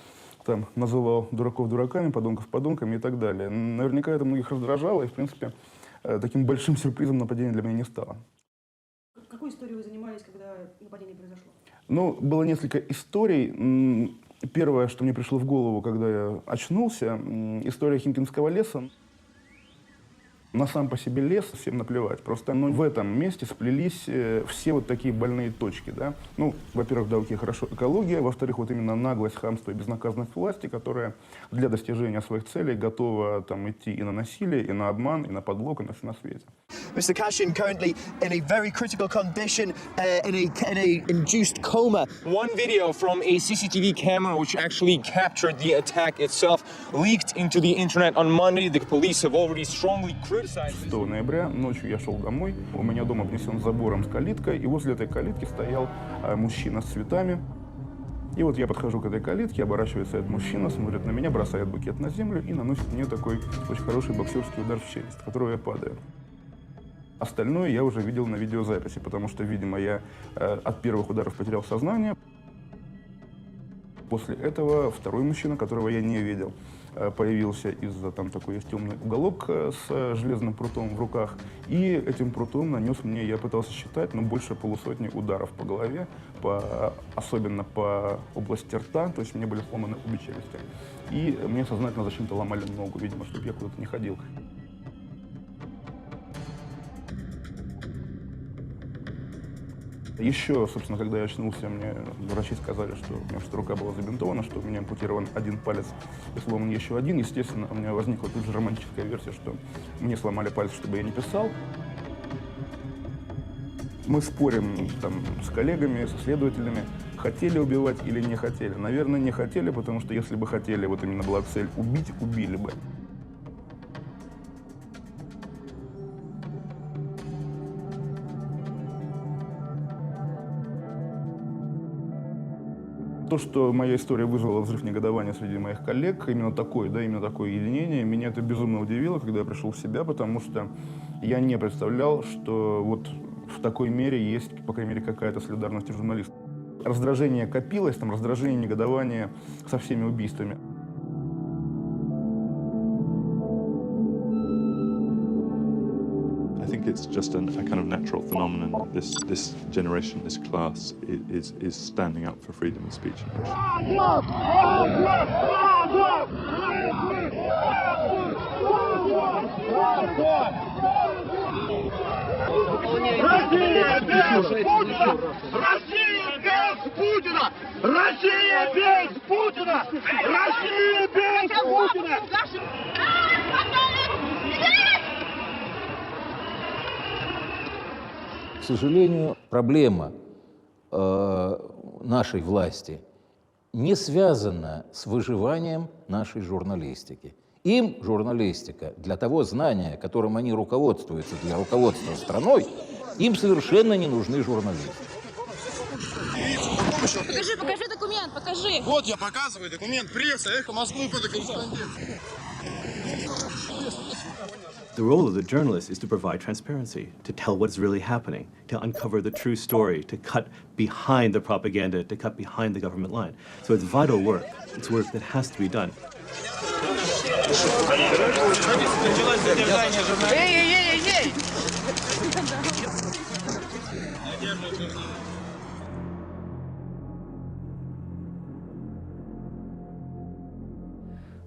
там называл дураков дураками, подонков подонками и так далее. Наверняка это многих раздражало, и, в принципе, таким большим сюрпризом нападение для меня не стало. Какой историей вы занимались, когда нападение произошло? Ну, было несколько историй. Первое, что мне пришло в голову, когда я очнулся, история Химкинского леса. На сам по себе лес всем наплевать. Просто в этом месте сплелись все вот такие больные точки. Да? Ну, во-первых, да, окей, хорошо, экология. Во-вторых, вот именно наглость, хамство и безнаказанность власти, которая для достижения своих целей готова там, идти и на насилие, и на обман, и на подлог, и на все на свете. Mr. Cashin currently in a very critical condition, in a induced coma. One video from a CCTV camera which actually captured the attack itself leaked into the internet on Monday. The police have already strongly criticized. 6 ноября ночью я шел домой, у меня дом обнесен забором с калиткой, и возле этой калитки стоял мужчина с цветами. И вот я подхожу к этой калитке, оборачивается этот мужчина, смотрит на меня, бросает букет на землю и наносит мне такой очень хороший боксерский удар в челюсть, от которого я падаю. Остальное я уже видел на видеозаписи, потому что, видимо, я от первых ударов потерял сознание. После этого второй мужчина, которого я не видел, появился из-за, там такой есть темный уголок с железным прутом в руках, и этим прутом нанес мне, я пытался считать, но больше полусотни ударов по голове, особенно по области рта, то есть мне были сломаны обе челюсти. И мне сознательно зачем-то ломали ногу, видимо, чтобы я куда-то не ходил. Еще, собственно, когда я очнулся, мне врачи сказали, что у меня рука была забинтована, что у меня ампутирован один палец и сломан еще один. Естественно, у меня возникла тут же романтическая версия, что мне сломали палец, чтобы я не писал. Мы спорим там, с коллегами, со следователями, хотели убивать или не хотели. Наверное, не хотели, потому что если бы хотели, вот именно была цель убить, убили бы. То, что моя история вызвала взрыв негодования среди моих коллег, именно такое единение, меня это безумно удивило, когда я пришел в себя, потому что я не представлял, что вот в такой мере есть, по крайней мере, какая-то солидарность журналистов. Раздражение копилось, там раздражение, негодование со всеми убийствами. I think it's just a kind of natural phenomenon. This generation, this class, is standing up for freedom of speech and К сожалению, проблема нашей власти не связана с выживанием нашей журналистики. Им журналистика, для того знания, которым они руководствуются, для руководства страной, им совершенно не нужны журналисты. Покажи документ, покажи. Вот я показываю документ пресса, эхо Москвы, фотокорреспондент. The role of the journalist is to provide transparency, to tell what's really happening, to uncover the true story, to cut behind the propaganda, to cut behind the government line. So it's vital work. It's work that has to be done.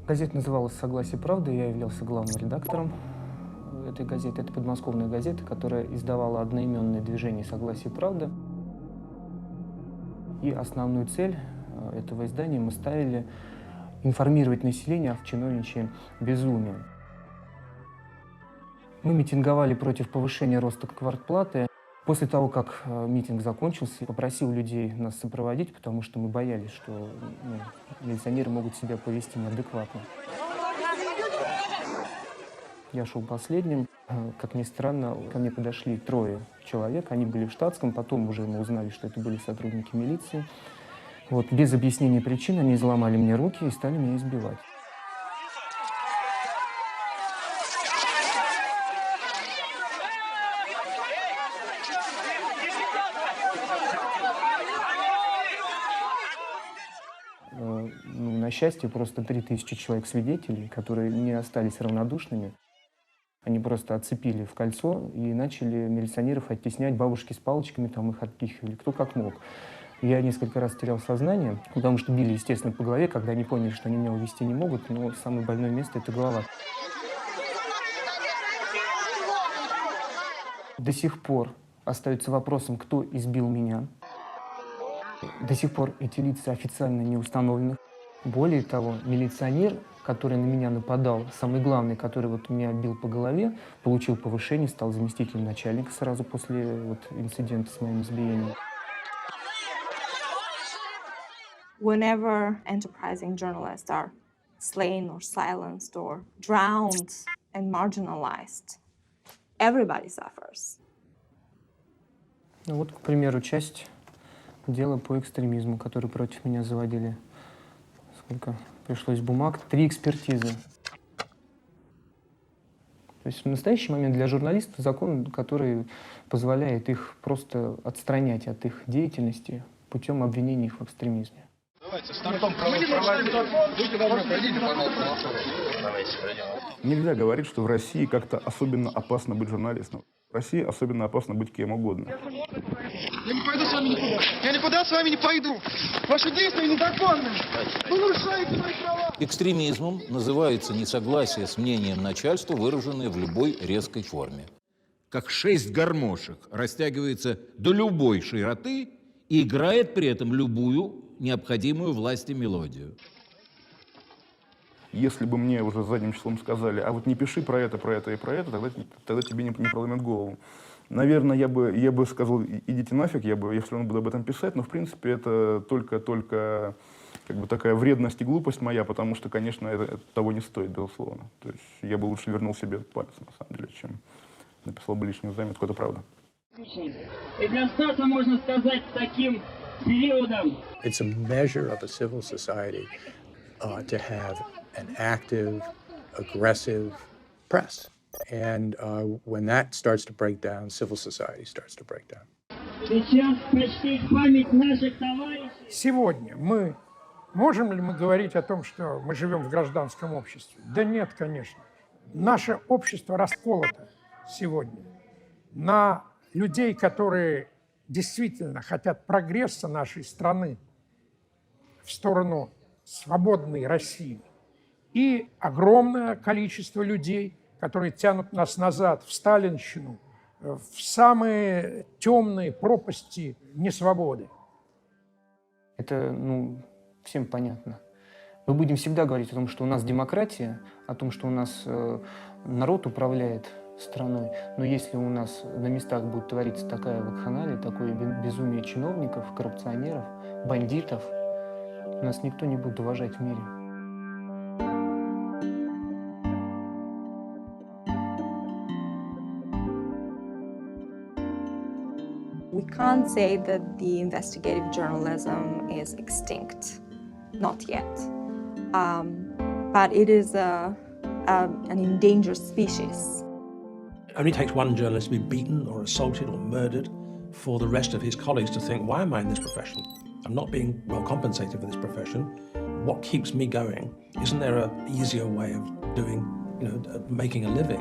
Газета называлась «Согласие правды», я являлся главным редактором этой газеты. Это подмосковная газета, которая издавала одноименное движение «Согласие правды». И основную цель этого издания мы ставили информировать население о чиновничьем безумии. Мы митинговали против повышения роста квартплаты. После того, как митинг закончился, я попросил людей нас сопроводить, потому что мы боялись, что милиционеры могут себя повести неадекватно. Я шел последним. Как ни странно, ко мне подошли 3 человек. Они были в штатском. Потом уже мы узнали, что это были сотрудники милиции. Вот, без объяснения причин они изломали мне руки и стали меня избивать. На счастье, просто 3000 человек свидетелей, которые не остались равнодушными. Они просто отцепили в кольцо и начали милиционеров оттеснять, бабушки с палочками, там их отпихивали, кто как мог. Я несколько раз терял сознание, потому что били, естественно, по голове, когда они поняли, что они меня увезти не могут, но самое больное место – это голова. До сих пор остается вопросом, кто избил меня. До сих пор эти лица официально не установлены. Более того, милиционер, который на меня нападал, самый главный, который вот меня бил по голове, получил повышение, стал заместителем начальника сразу после инцидента с моим избиением. Whenever enterprising journalists are slain or silenced or drowned and marginalized, everybody suffers. Ну вот, к примеру, часть дела по экстремизму, который против меня заводили. Сколько пришлось бумаг? 3 экспертизы. То есть в настоящий момент для журналистов закон, который позволяет их просто отстранять от их деятельности путем обвинения их в экстремизме. Давайте, стартом будьте добры, пройдите, пожалуйста. Давайте, пройдем. Нельзя говорить, что в России как-то особенно опасно быть журналистом. В России особенно опасно быть кем угодно. Я не пойду с вами никуда. Я никуда с вами не пойду. Ваши действия незаконны. Вы нарушаете мои права. Экстремизмом называется несогласие с мнением начальства, выраженное в любой резкой форме. Как 6 гармошек растягивается до любой широты и играет при этом любую необходимую власти мелодию. Если бы мне уже задним числом сказали, а вот не пиши про это и про это, тогда тебе не проломят голову. Наверное, я бы сказал, идите нафиг, я все равно буду об этом писать, но в принципе это только как бы такая вредность и глупость моя, потому что, конечно, это того не стоит, безусловно. То есть я бы лучше вернул себе палец, на самом деле, чем написал бы лишнюю заметку, это правда. И для Стаса можно сказать таким периодом. It's a measure of a civil society to have an active, aggressive press. And when that starts to break down, civil society starts to break down. Сейчас почтить память наших товарищей. Сегодня можем ли мы говорить о том, что мы живем в гражданском обществе? Да нет, конечно. Наше общество расколото сегодня на людей, которые действительно хотят прогресса нашей страны в сторону свободной России, и огромное количество людей, которые тянут нас назад, в сталинщину, в самые темные пропасти несвободы. Это, всем понятно. Мы будем всегда говорить о том, что у нас демократия, о том, что у нас народ управляет страной. Но если у нас на местах будет твориться такая вакханалия, такое безумие чиновников, коррупционеров, бандитов, нас никто не будет уважать в мире. We can't say that the investigative journalism is extinct, not yet. But it is an endangered species. It only takes one journalist to be beaten or assaulted or murdered for the rest of his colleagues to think, why am I in this profession? I'm not being well compensated for this profession. What keeps me going? Isn't there an easier way of doing, making a living?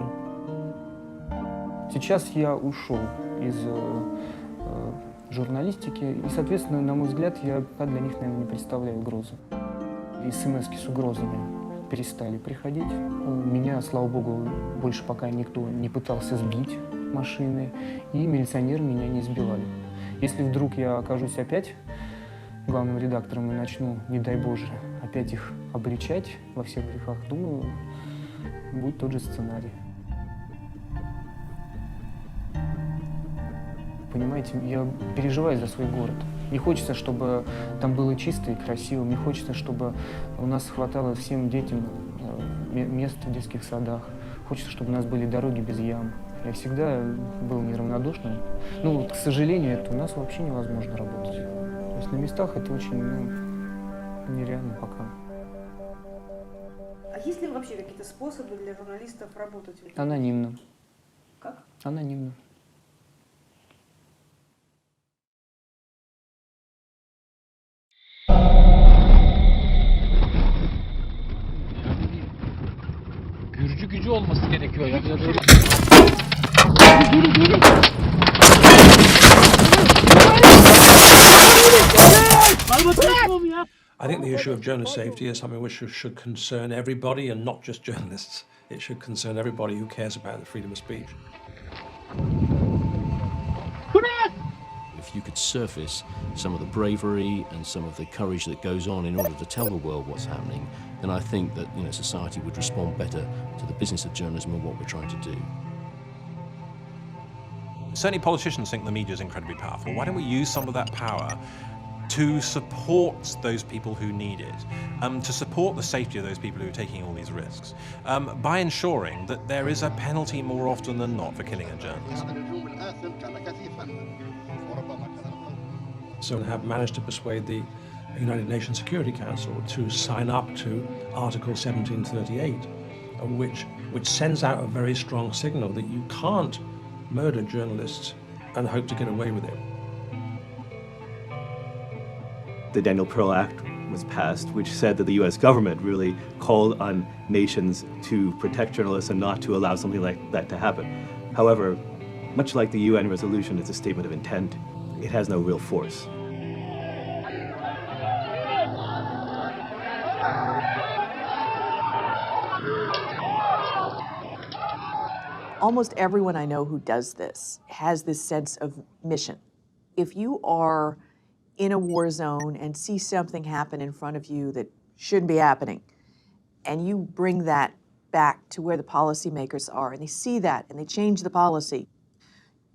Сейчас я ушел из журналистики, и, соответственно, на мой взгляд, я для них, наверное, не представляю угрозы. СМСки с угрозами перестали приходить. Меня, слава богу, больше пока никто не пытался сбить машины, и милиционеры меня не сбивали. Если вдруг я окажусь опять главным редактором и начну, не дай Боже, опять их обличать во всех грехах, думаю, будет тот же сценарий. Понимаете, я переживаю за свой город. Не хочется, чтобы там было чисто и красиво. Мне хочется, чтобы у нас хватало всем детям мест в детских садах. Хочется, чтобы у нас были дороги без ям. Я всегда был неравнодушным. К сожалению, это у нас вообще невозможно работать. То есть на местах это очень нереально пока. А есть ли вообще какие-то способы для журналистов работать? Анонимно. Как? Анонимно. Gürcü gücü olması gerekiyor ya. Geri. I think the issue of journalist safety is something which should concern everybody and not just journalists. It should concern everybody who cares about the freedom of speech. If you could surface some of the bravery and some of the courage that goes on in order to tell the world what's happening, then I think that society would respond better to the business of journalism and what we're trying to do. Certainly politicians think the media is incredibly powerful. Why don't we use some of that power to support those people who need it, to support the safety of those people who are taking all these risks, by ensuring that there is a penalty more often than not for killing a journalist. So have managed to persuade the United Nations Security Council to sign up to Article 1738, which sends out a very strong signal that you can't murder journalists and hope to get away with it. The Daniel Pearl Act was passed, which said that the US government really called on nations to protect journalists and not to allow something like that to happen. However, much like the UN resolution, it's a statement of intent. It has no real force. Almost everyone I know who does this has this sense of mission. If you are in a war zone and see something happen in front of you that shouldn't be happening, and you bring that back to where the policymakers are, and they see that and they change the policy,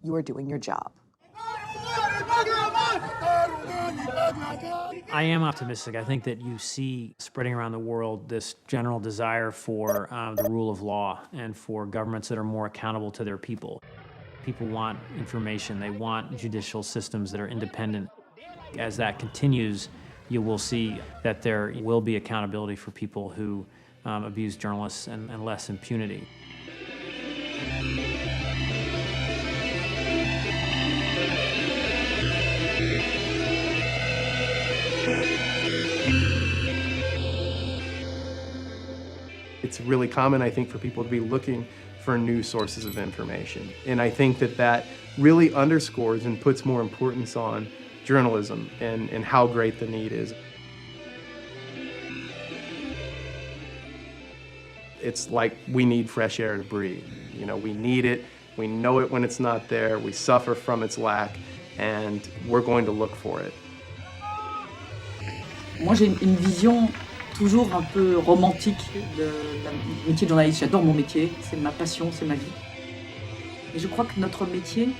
you are doing your job. I am optimistic. I think that you see spreading around the world this general desire for the rule of law and for governments that are more accountable to their people. People want information. They want judicial systems that are independent. As that continues, you will see that there will be accountability for people who abuse journalists and less impunity. It's really common, I think, for people to be looking for new sources of information. And I think that that really underscores and puts more importance on journalism and how great the need is. It's like we need fresh air to breathe. You know, we need it, we know it when it's not there, we suffer from its lack, and we're going to look for it. Moi, j'ai une vision toujours un peu romantique de métier de journaliste. J'adore mon métier, c'est ma passion, c'est ma vie. Et je crois que notre métier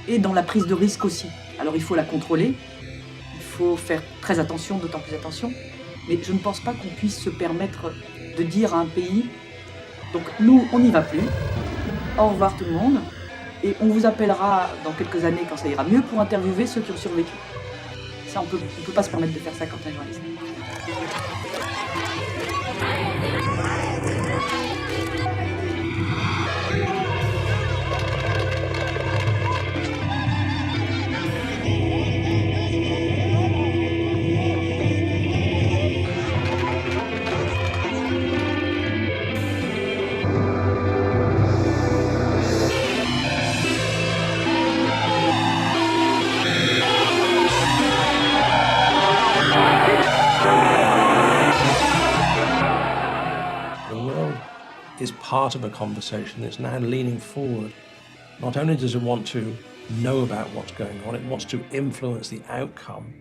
est dans la prise de risque aussi. Alors il faut la contrôler, il faut faire très attention, d'autant plus attention, mais je ne pense pas qu'on puisse se permettre de dire à un pays, donc nous, on n'y va plus, au revoir tout le monde, et on vous appellera dans quelques années quand ça ira mieux pour interviewer ceux qui ont survécu. Ça, on peut pas se permettre de faire ça quand on est journaliste. Is part of a conversation that's now leaning forward. Not only does it want to know about what's going on, it wants to influence the outcome.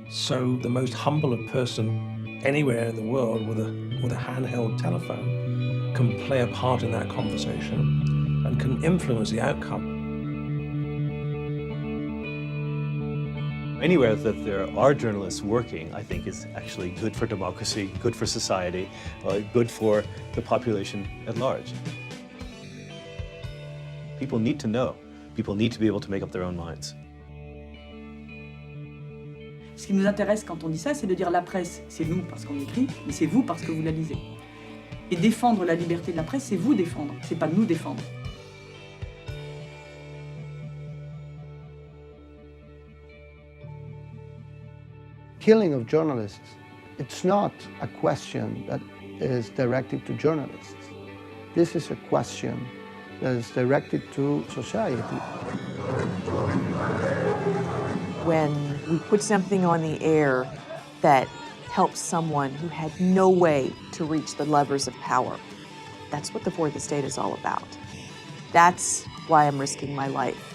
So the most humble of person anywhere in the world with a handheld telephone can play a part in that conversation and can influence the outcome. Anywhere that there are journalists working, I think, is actually good for democracy, good for society, good for the population at large. People need to know. People need to be able to make up their own minds. Ce qui nous intéresse quand on dit ça, c'est de dire la presse, c'est nous parce qu'on écrit, mais c'est vous parce que vous la lisez. Et défendre la liberté de la presse, c'est vous défendre, c'est pas nous défendre. Killing of journalists, it's not a question that is directed to journalists. This is a question that is directed to society. When we put something on the air that help someone who had no way to reach the levers of power. That's what the fourth estate is all about. That's why I'm risking my life.